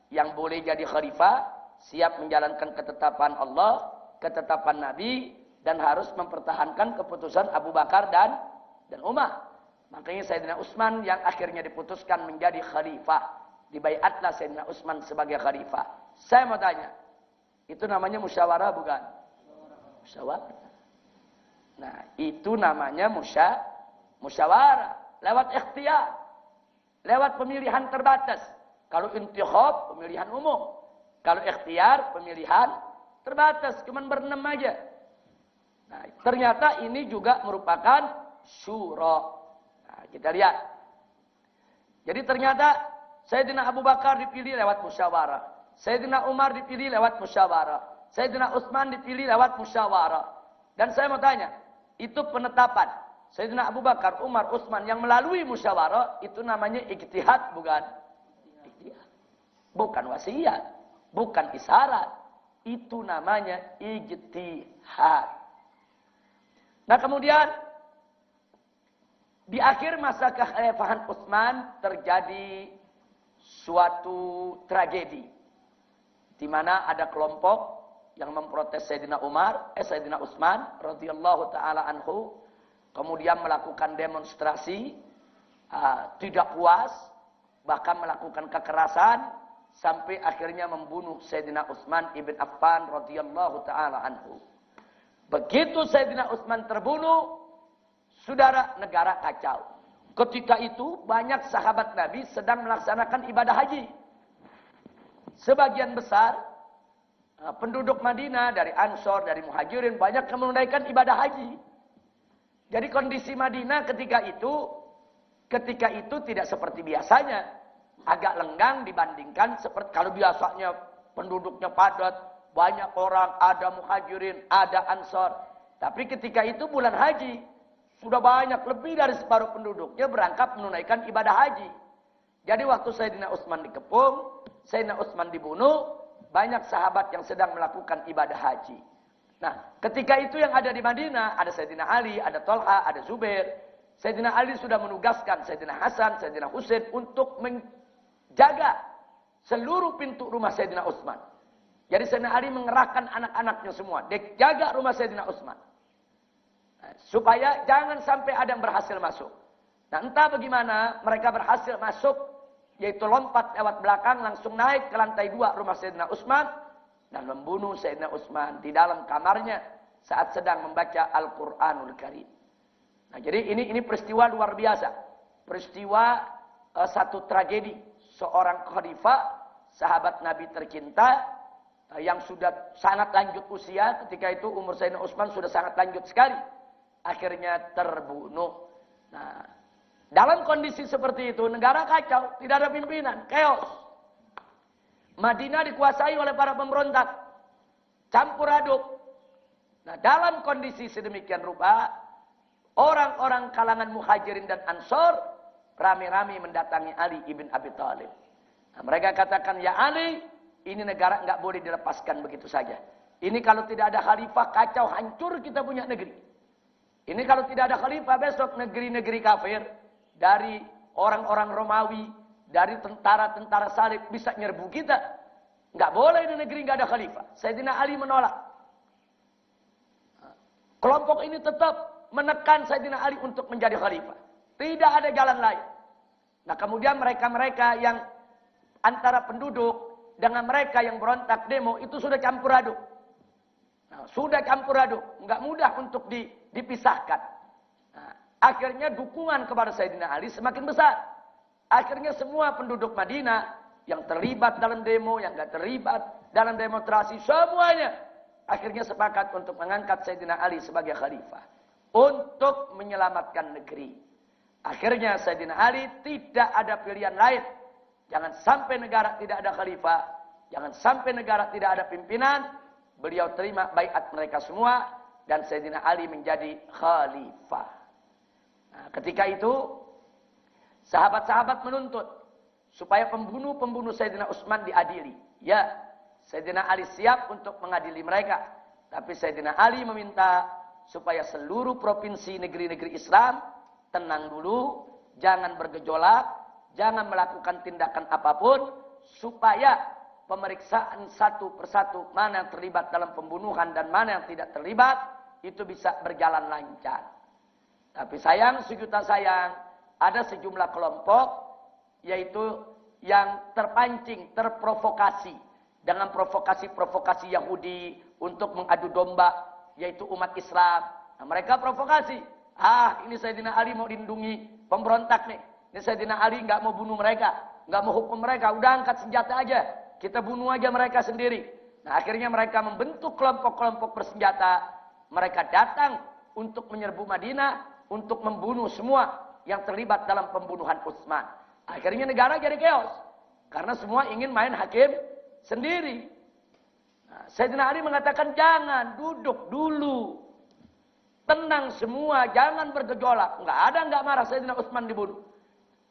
Yang boleh jadi khalifah, siap menjalankan ketetapan Allah, ketetapan Nabi, dan harus mempertahankan keputusan Abu Bakar dan Umar. Makanya Sayyidina Utsman yang akhirnya diputuskan menjadi khalifah. Dibaiatlah Sayyidina Utsman sebagai khalifah. Saya mau tanya, itu namanya musyawarah bukan? Musyawarah. Nah, itu namanya musyawarah. Lewat ikhtiar. Lewat pemilihan terbatas. Kalau intikhab, pemilihan umum. Kalau ikhtiar, pemilihan terbatas. Cuman berenam aja. Nah, ternyata ini juga merupakan syura. Nah, kita lihat. Jadi ternyata Sayyidina Abu Bakar dipilih lewat musyawarah. Sayyidina Umar dipilih lewat musyawarah. Sayyidina Utsman dipilih lewat musyawarah. Dan saya mau tanya, itu penetapan Sayyidina Abu Bakar, Umar, Utsman yang melalui musyawarah, itu namanya ijtihad bukan? Ijtihad. Bukan wasiat, bukan isyarat. Itu namanya ijtihad. Nah kemudian, di akhir masa kekhalifahan Utsman terjadi suatu tragedi. Di mana ada kelompok yang memprotes Sayyidina Utsman radhiyallahu taala anhu, kemudian melakukan demonstrasi, tidak puas, bahkan melakukan kekerasan sampai akhirnya membunuh Sayyidina Utsman ibn Affan radhiyallahu taala anhu. Begitu Sayyidina Utsman terbunuh, saudara, negara kacau. Ketika itu banyak sahabat Nabi sedang melaksanakan ibadah haji. Sebagian besar penduduk Madinah dari Ansor, dari Muhajirin banyak yang menunaikan ibadah haji. Jadi kondisi Madinah ketika itu tidak seperti biasanya, agak lenggang dibandingkan seperti kalau biasanya penduduknya padat, banyak orang, ada Muhajirin, ada Ansor. Tapi ketika itu bulan haji, sudah banyak lebih dari separuh penduduknya berangkat menunaikan ibadah haji. Jadi waktu Sayyidina Utsman dikepung, Sayyidina Utsman dibunuh, banyak sahabat yang sedang melakukan ibadah haji. Nah, ketika itu yang ada di Madinah, ada Sayyidina Ali, ada Tolha, ada Zubair. Sayyidina Ali sudah menugaskan Sayyidina Hasan, Sayyidina Husain untuk menjaga seluruh pintu rumah Sayyidina Utsman. Jadi Sayyidina Ali mengerahkan anak-anaknya semua, dia jaga rumah Sayyidina Utsman. Nah, supaya jangan sampai ada yang berhasil masuk. Nah, entah bagaimana mereka berhasil masuk, yaitu lompat lewat belakang langsung naik ke lantai 2 rumah Sayyidina Utsman dan membunuh Sayyidina Utsman di dalam kamarnya saat sedang membaca Al-Qur'anul Karim. Nah, jadi ini peristiwa luar biasa. Peristiwa satu tragedi seorang khalifah, sahabat Nabi tercinta yang sudah sangat lanjut usia, ketika itu umur Sayyidina Utsman sudah sangat lanjut sekali. Akhirnya terbunuh. Nah, dalam kondisi seperti itu, negara kacau, tidak ada pimpinan, chaos. Madinah dikuasai oleh para pemberontak, campur aduk. Nah, dalam kondisi sedemikian rupa, orang-orang kalangan Muhajirin dan Ansor rame-rame mendatangi Ali ibn Abi Thalib. Nah, mereka katakan, ya Ali, ini negara nggak boleh dilepaskan begitu saja. Ini kalau tidak ada khalifah, kacau, hancur kita punya negeri. Ini kalau tidak ada khalifah, besok negeri-negeri kafir, dari orang-orang Romawi, dari tentara-tentara salib bisa nyerbu kita. Nggak boleh di negeri nggak ada khalifah. Sayyidina Ali menolak. Kelompok ini tetap menekan Sayyidina Ali untuk menjadi khalifah. Tidak ada jalan lain. Nah kemudian mereka-mereka yang antara penduduk dengan mereka yang berontak demo itu sudah campur aduk. Nah, sudah campur aduk. Nggak mudah untuk dipisahkan. Akhirnya dukungan kepada Sayyidina Ali semakin besar. Akhirnya semua penduduk Madinah yang terlibat dalam demo, yang tidak terlibat dalam demonstrasi, semuanya akhirnya sepakat untuk mengangkat Sayyidina Ali sebagai khalifah. Untuk menyelamatkan negeri. Akhirnya Sayyidina Ali tidak ada pilihan lain. Jangan sampai negara tidak ada khalifah. Jangan sampai negara tidak ada pimpinan. Beliau terima baiat mereka semua. Dan Sayyidina Ali menjadi khalifah. Nah, ketika itu sahabat-sahabat menuntut supaya pembunuh-pembunuh Sayyidina Utsman diadili. Ya, Sayyidina Ali siap untuk mengadili mereka. Tapi Sayyidina Ali meminta supaya seluruh provinsi negeri-negeri Islam tenang dulu, jangan bergejolak, jangan melakukan tindakan apapun, supaya pemeriksaan satu persatu mana yang terlibat dalam pembunuhan dan mana yang tidak terlibat, itu bisa berjalan lancar. Tapi sayang, sejuta sayang, ada sejumlah kelompok, yaitu yang terpancing, terprovokasi, dengan provokasi-provokasi Yahudi untuk mengadu domba, yaitu umat Islam. Nah, mereka provokasi. Ini Sayyidina Ali mau lindungi pemberontak nih. Ini Sayyidina Ali nggak mau bunuh mereka, nggak mau hukum mereka. Udah angkat senjata aja, kita bunuh aja mereka sendiri. Nah, akhirnya mereka membentuk kelompok-kelompok bersenjata. Mereka datang untuk menyerbu Madinah, untuk membunuh semua yang terlibat dalam pembunuhan Utsman. Akhirnya negara jadi chaos. Karena semua ingin main hakim sendiri. Sayyidina Ali mengatakan jangan, duduk dulu. Tenang semua, jangan bergejolak. Enggak marah Sayyidina Utsman dibunuh.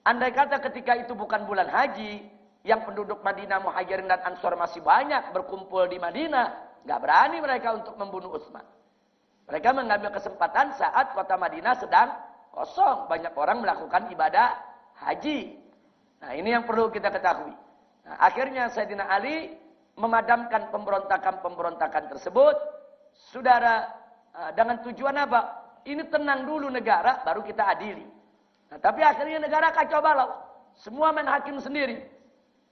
Andai kata ketika itu bukan bulan haji, yang penduduk Madinah Muhajirin dan Ansor masih banyak berkumpul di Madinah, enggak berani mereka untuk membunuh Utsman. Mereka mengambil kesempatan saat kota Madinah sedang kosong. Banyak orang melakukan ibadah haji. Nah, ini yang perlu kita ketahui. Nah, akhirnya Sayyidina Ali memadamkan pemberontakan-pemberontakan tersebut. Saudara, dengan tujuan apa? Ini tenang dulu negara, baru kita adili. Nah, tapi akhirnya negara kacau balau. Semua main hakim sendiri.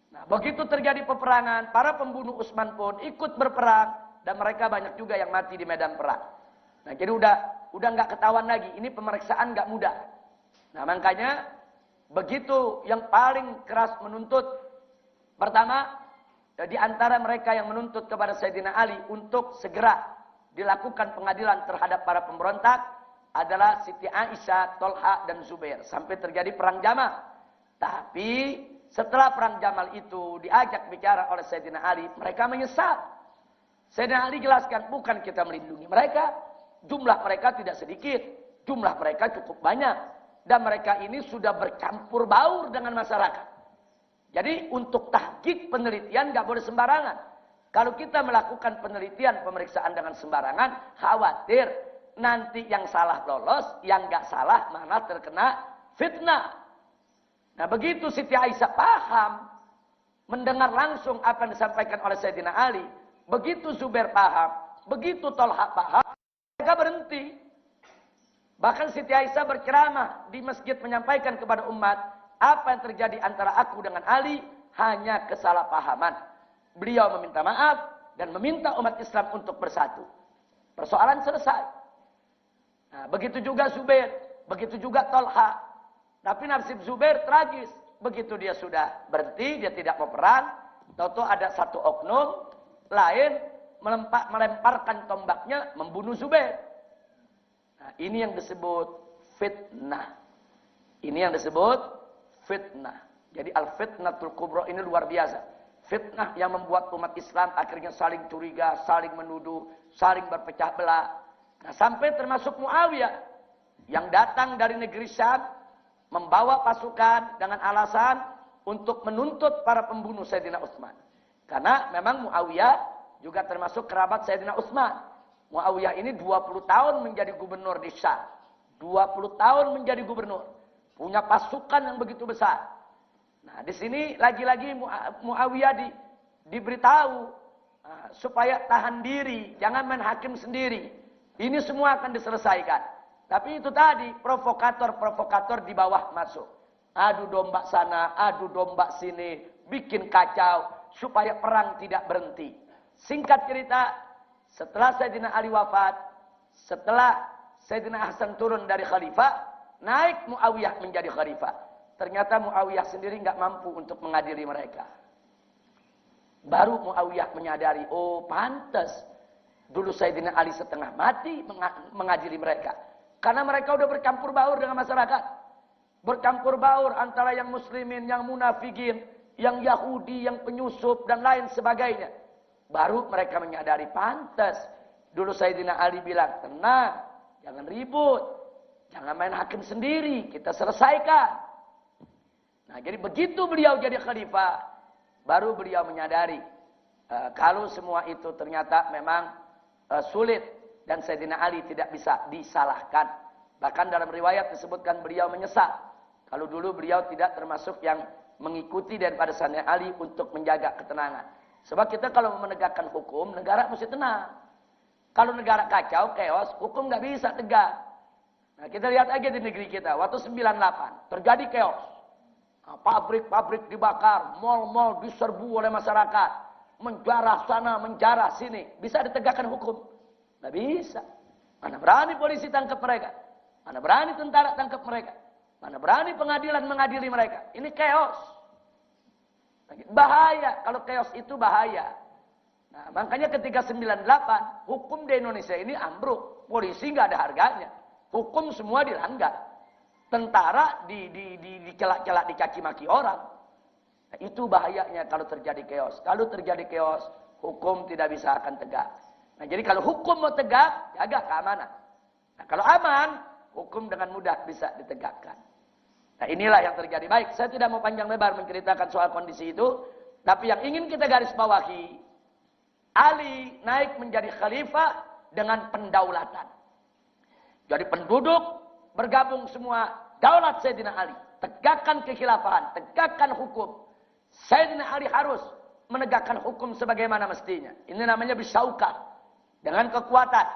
Nah, begitu terjadi peperangan, para pembunuh Utsman pun ikut berperang. Dan mereka banyak juga yang mati di medan perang. Nah, jadi udah nggak ketahuan lagi. Ini pemeriksaan nggak mudah. Nah, makanya begitu yang paling keras menuntut. Pertama, di antara mereka yang menuntut kepada Sayyidina Ali untuk segera dilakukan pengadilan terhadap para pemberontak adalah Siti Aisyah, Tolha, dan Zubair. Sampai terjadi perang Jamal. Tapi setelah perang Jamal itu diajak bicara oleh Sayyidina Ali, mereka menyesal. Sayyidina Ali jelaskan, bukan kita melindungi mereka. Jumlah mereka tidak sedikit. Jumlah mereka cukup banyak. Dan mereka ini sudah bercampur baur dengan masyarakat. Jadi untuk tahqiq penelitian nggak boleh sembarangan. Kalau kita melakukan penelitian pemeriksaan dengan sembarangan, khawatir nanti yang salah lolos, yang nggak salah malah terkena fitnah. Nah, begitu Siti Aisyah paham, mendengar langsung apa yang disampaikan oleh Sayyidina Ali, begitu Zubair paham, begitu Tolha paham, mereka berhenti. Bahkan Siti Aisyah berceramah di masjid menyampaikan kepada umat, apa yang terjadi antara aku dengan Ali hanya kesalahpahaman. Beliau meminta maaf dan meminta umat Islam untuk bersatu. Persoalan selesai. Nah, begitu juga Zubair, begitu juga Tolha. Tapi nasib Zubair tragis. Begitu dia sudah berhenti, dia tidak mau perang, tahu-tahu ada satu oknum lain melemparkan tombaknya membunuh Zubair. Nah, ini yang disebut fitnah. Ini yang disebut fitnah. Jadi al-fitnatul kubra ini luar biasa. Fitnah yang membuat umat Islam akhirnya saling curiga, saling menuduh, saling berpecah belah. Nah, sampai termasuk Muawiyah yang datang dari negeri Syam membawa pasukan dengan alasan untuk menuntut para pembunuh Sayyidina Utsman. Karena memang Muawiyah juga termasuk kerabat Sayyidina Utsman. Muawiyah ini 20 tahun menjadi gubernur di Syam. 20 tahun menjadi gubernur. Punya pasukan yang begitu besar. Nah, di sini lagi-lagi Muawiyah diberitahu supaya tahan diri, jangan main hakim sendiri. Ini semua akan diselesaikan. Tapi itu tadi, provokator-provokator di bawah masuk. Adu domba sana, adu domba sini, bikin kacau supaya perang tidak berhenti. Singkat cerita, setelah Sayyidina Ali wafat, setelah Sayyidina Hasan turun dari khalifah, naik Muawiyah menjadi khalifah. Ternyata Muawiyah sendiri nggak mampu untuk mengadili mereka. Baru Muawiyah menyadari, oh pantas dulu Sayyidina Ali setengah mati mengadili mereka. Karena mereka udah bercampur baur dengan masyarakat. Bercampur baur antara yang muslimin, yang munafikin, yang Yahudi, yang penyusup, dan lain sebagainya. Baru mereka menyadari pantas. Dulu Sayyidina Ali bilang, tenang, jangan ribut. Jangan main hakim sendiri, kita selesaikan. Nah, jadi begitu beliau jadi khalifah, baru beliau menyadari kalau semua itu ternyata memang sulit dan Sayyidina Ali tidak bisa disalahkan. Bahkan dalam riwayat disebutkan beliau menyesal. Kalau dulu beliau tidak termasuk yang mengikuti daripada Sayyidina Ali untuk menjaga ketenangan. Sebab kita kalau menegakkan hukum, negara mesti tenang. Kalau negara kacau, chaos, hukum nggak bisa tegak. Nah, kita lihat aja di negeri kita, waktu 98, terjadi chaos. Nah, pabrik-pabrik dibakar, mal-mal diserbu oleh masyarakat. Menjarah sana, menjarah sini. Bisa ditegakkan hukum? Nggak bisa. Mana berani polisi tangkap mereka? Mana berani tentara tangkap mereka? Mana berani pengadilan mengadili mereka? Ini chaos. Bahaya, kalau chaos itu bahaya. Nah, makanya ketika 98, hukum di Indonesia ini ambruk. Polisi nggak ada harganya. Hukum semua dilanggar. Tentara dicelak-celak, dicaci maki orang. Nah, itu bahayanya kalau terjadi chaos. Kalau terjadi chaos, hukum tidak bisa akan tegak. Nah, jadi kalau hukum mau tegak, jaga keamanan. Nah, kalau aman, hukum dengan mudah bisa ditegakkan. Nah, inilah yang terjadi. Baik, saya tidak mau panjang lebar menceritakan soal kondisi itu, tapi yang ingin kita garis bawahi, Ali naik menjadi khalifah dengan pendaulatan. Jadi penduduk bergabung semua daulat Sayyidina Ali. Tegakkan kekhilafahan, tegakkan hukum. Sayyidina Ali harus menegakkan hukum sebagaimana mestinya. Ini namanya bisaukah. Dengan kekuatan.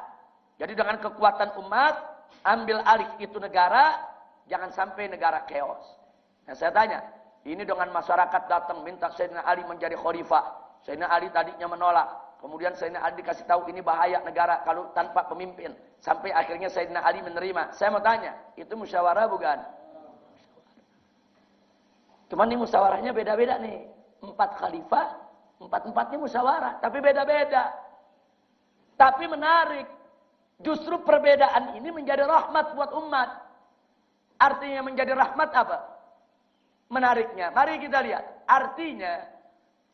Jadi dengan kekuatan umat, ambil alih itu negara, jangan sampai negara chaos. Nah, saya tanya, ini dengan masyarakat datang minta Sayyidina Ali menjadi khalifah. Sayyidina Ali tadinya menolak. Kemudian Sayyidina Ali dikasih tahu ini bahaya negara kalau tanpa pemimpin. Sampai akhirnya Sayyidina Ali menerima. Saya mau tanya, itu musyawarah bukan? Cuman ini musyawarahnya beda-beda nih. 4 khalifah, 4-4-nya musyawarah. Tapi beda-beda. Tapi menarik. Justru perbedaan ini menjadi rahmat buat umat. Artinya menjadi rahmat apa? Menariknya. Mari kita lihat. Artinya,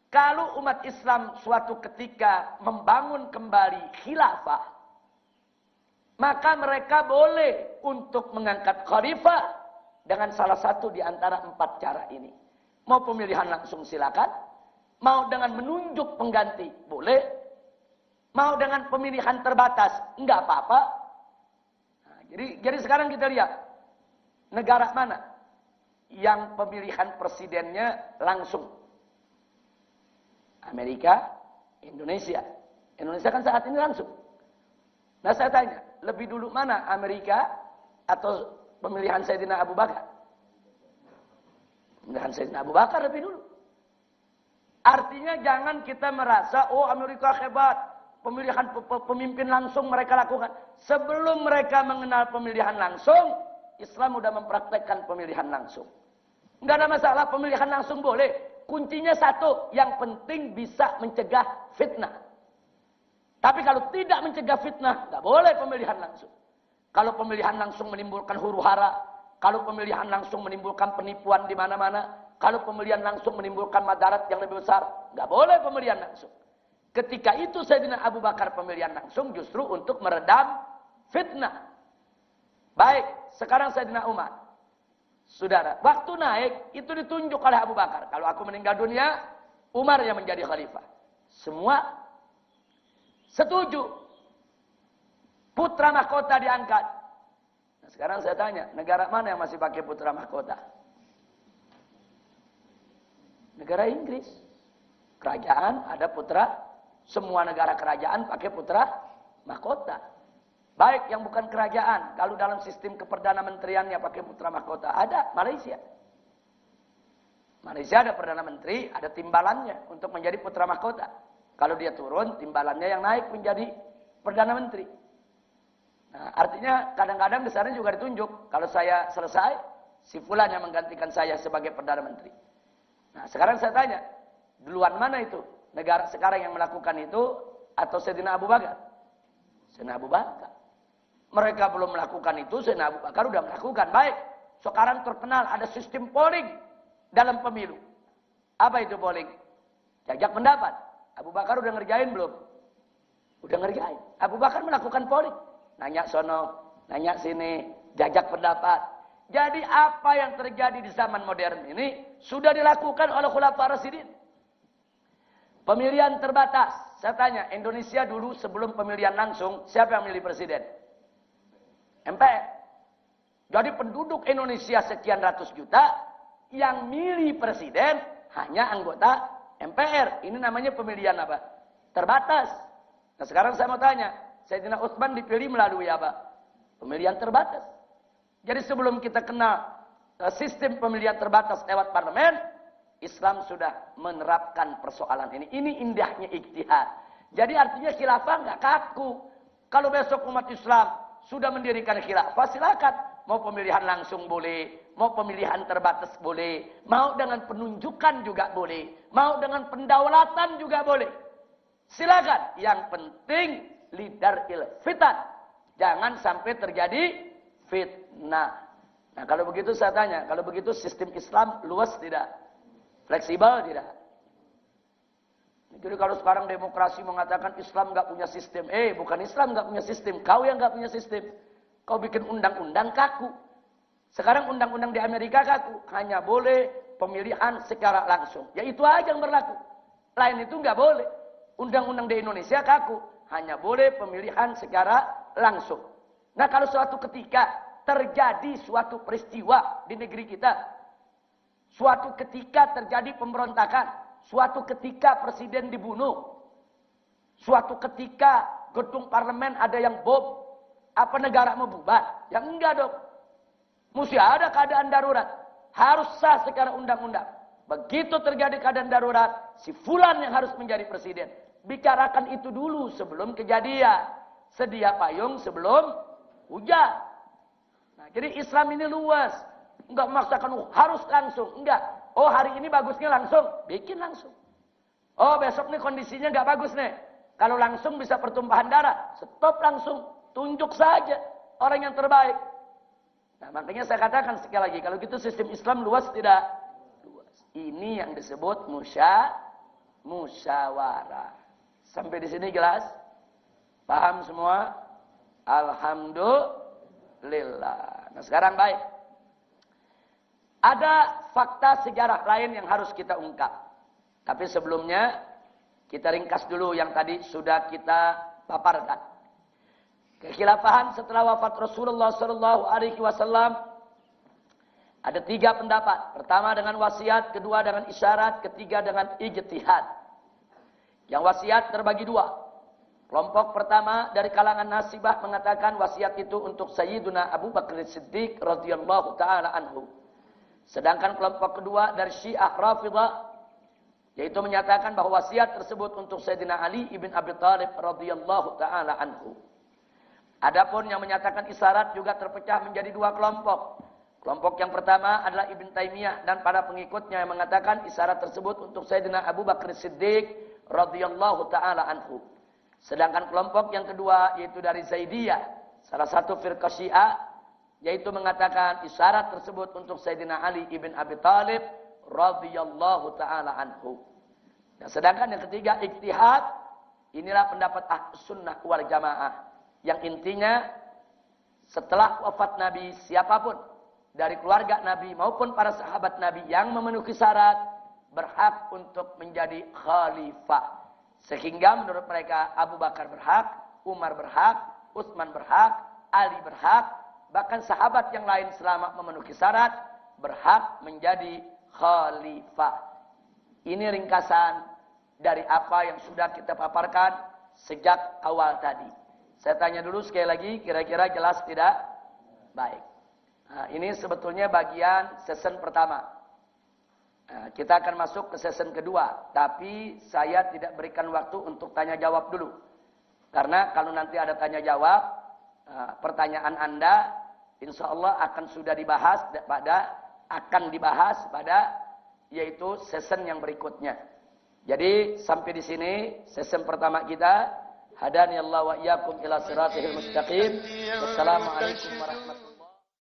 kalau umat Islam suatu ketika membangun kembali khilafah, maka mereka boleh untuk mengangkat khalifah dengan salah satu di antara 4 cara ini. Mau pemilihan langsung silakan, mau dengan menunjuk pengganti, boleh. Mau dengan pemilihan terbatas, enggak apa-apa. Nah, jadi sekarang kita lihat, negara mana yang pemilihan presidennya langsung? Amerika, Indonesia. Indonesia kan saat ini langsung. Nah, saya tanya, lebih dulu mana Amerika atau pemilihan Sayyidina Abu Bakar? Pemilihan Sayyidina Abu Bakar lebih dulu. Artinya jangan kita merasa, oh Amerika hebat, pemilihan pemimpin langsung mereka lakukan. Sebelum mereka mengenal pemilihan langsung, Islam sudah mempraktekkan pemilihan langsung. Enggak ada masalah, pemilihan langsung boleh. Kuncinya satu, yang penting bisa mencegah fitnah. Tapi kalau tidak mencegah fitnah, nggak boleh pemilihan langsung. Kalau pemilihan langsung menimbulkan huru-hara, kalau pemilihan langsung menimbulkan penipuan di mana-mana, kalau pemilihan langsung menimbulkan madarat yang lebih besar, nggak boleh pemilihan langsung. Ketika itu Sayyidina Abu Bakar pemilihan langsung justru untuk meredam fitnah. Baik, sekarang Sayyidina Umar. Saudara, waktu naik itu ditunjuk oleh Abu Bakar. Kalau aku meninggal dunia, Umar yang menjadi khalifah. Semua setuju. Putra mahkota diangkat. Nah, sekarang saya tanya, negara mana yang masih pakai putra mahkota? Negara Inggris. Kerajaan ada putra. Semua negara kerajaan pakai putra mahkota. Baik yang bukan kerajaan, kalau dalam sistem keperdana menteriannya pakai putra mahkota, ada Malaysia. Malaysia ada perdana menteri, ada timbalannya untuk menjadi putra mahkota. Kalau dia turun, timbalannya yang naik menjadi perdana menteri. Nah, artinya kadang-kadang di sana juga ditunjuk. Kalau saya selesai, si fulan yang menggantikan saya sebagai perdana menteri. Nah, sekarang saya tanya, duluan mana itu? Negara sekarang yang melakukan itu atau Sayyidina Abu Bakar? Sayyidina Abu Bakar. Mereka belum melakukan itu, Sayyidina Abu Bakar sudah melakukan. Baik, sekarang terkenal ada sistem polling dalam pemilu. Apa itu polling? Jajak pendapat. Abu Bakar udah ngerjain belum? Udah ngerjain. Abu Bakar melakukan polling. Nanya sono, nanya sini, jajak pendapat. Jadi apa yang terjadi di zaman modern ini sudah dilakukan oleh Khulafaur Rasyidin. Pemilihan terbatas. Saya tanya, Indonesia dulu sebelum pemilihan langsung, siapa yang milih presiden? MPR. Jadi penduduk Indonesia sekian ratus juta, yang milih presiden hanya anggota MPR. Ini namanya pemilihan apa? Terbatas. Nah sekarang saya mau tanya, Sayyidina Utsman dipilih melalui apa? Pemilihan terbatas. Jadi sebelum kita kenal sistem pemilihan terbatas lewat parlemen, Islam sudah menerapkan persoalan ini. Ini indahnya ijtihad. Jadi artinya khilafah nggak kaku. Kalau besok umat Islam sudah mendirikan khilafah, silakan. Mau pemilihan langsung boleh, mau pemilihan terbatas boleh, mau dengan penunjukan juga boleh, mau dengan pendaulatan juga boleh. Silakan. Yang penting lidaril fitan. Jangan sampai terjadi fitnah. Nah kalau begitu saya tanya, kalau begitu sistem Islam luas tidak? Fleksibel tidak? Jadi kalau sekarang demokrasi mengatakan Islam nggak punya sistem, bukan Islam nggak punya sistem, kau yang nggak punya sistem. Kau bikin undang-undang kaku. Sekarang undang-undang di Amerika kaku, hanya boleh pemilihan secara langsung. Ya itu aja yang berlaku. Lain itu nggak boleh. Undang-undang di Indonesia kaku, hanya boleh pemilihan secara langsung. Nah kalau suatu ketika terjadi suatu peristiwa di negeri kita, suatu ketika terjadi pemberontakan, suatu ketika presiden dibunuh, suatu ketika gedung parlemen ada yang bom, apa negara mau bubar? Ya enggak dong. Mesti ada keadaan darurat. Harus sah secara undang-undang. Begitu terjadi keadaan darurat, si fulan yang harus menjadi presiden. Bicarakan itu dulu sebelum kejadian. Sedia payung sebelum hujan. Nah, jadi Islam ini luas. Enggak memaksakan harus langsung. Enggak. Oh hari ini bagusnya langsung. Bikin langsung. Oh besok nih kondisinya enggak bagus nih. Kalau langsung bisa pertumpahan darah. Stop langsung. Tunjuk saja orang yang terbaik. Nah makanya saya katakan sekali lagi. Kalau gitu sistem Islam luas tidak? Luas. Ini yang disebut musyawarah. Sampai di sini jelas? Paham semua? Alhamdulillah. Nah sekarang baik. Ada fakta sejarah lain yang harus kita ungkap. Tapi sebelumnya kita ringkas dulu yang tadi sudah kita paparkan. Kekhilafahan setelah wafat Rasulullah SAW ada 3 pendapat. Pertama dengan wasiat, kedua dengan isyarat, ketiga dengan ijtihad. Yang wasiat terbagi 2. Kelompok pertama dari kalangan nasibah mengatakan wasiat itu untuk Sayyiduna Abu Bakar Siddiq radhiyallahu taala anhu. Sedangkan kelompok kedua dari Syiah Rafidah yaitu menyatakan bahwa wasiat tersebut untuk Sayyidina Ali ibn Abi Thalib radhiyallahu taala anhu. Adapun yang menyatakan isyarat juga terpecah menjadi 2 kelompok. Kelompok yang pertama adalah Ibn Taimiyah dan para pengikutnya yang mengatakan isyarat tersebut untuk Sayyidina Abu Bakar Siddiq radhiyallahu taala anhu. Sedangkan kelompok yang kedua yaitu dari Zaidiyah, salah satu firqah Syiah, yaitu mengatakan isyarat tersebut untuk Sayyidina Ali ibn Abi Thalib radhiyallahu taala anhu. Dan sedangkan yang ketiga ijtihad, inilah pendapat Ahlus Sunnah wal Jamaah. Yang intinya setelah wafat Nabi siapapun dari keluarga Nabi maupun para sahabat Nabi yang memenuhi syarat berhak untuk menjadi khalifah. Sehingga menurut mereka Abu Bakar berhak, Umar berhak, Utsman berhak, Ali berhak, bahkan sahabat yang lain selama memenuhi syarat berhak menjadi khalifah. Ini ringkasan dari apa yang sudah kita paparkan sejak awal tadi. Saya tanya dulu sekali lagi, kira-kira jelas tidak? Baik. Nah, ini sebetulnya bagian season pertama. Nah, kita akan masuk ke season kedua. Tapi saya tidak berikan waktu untuk tanya jawab dulu. Karena kalau nanti ada tanya jawab, pertanyaan Anda, insya Allah akan sudah dibahas pada yaitu season yang berikutnya. Jadi sampai di sini season pertama kita. Hadani Allah wa iyyakum ila siratal mustaqim. Wassalamualaikum warahmatullahi wabarakatuh.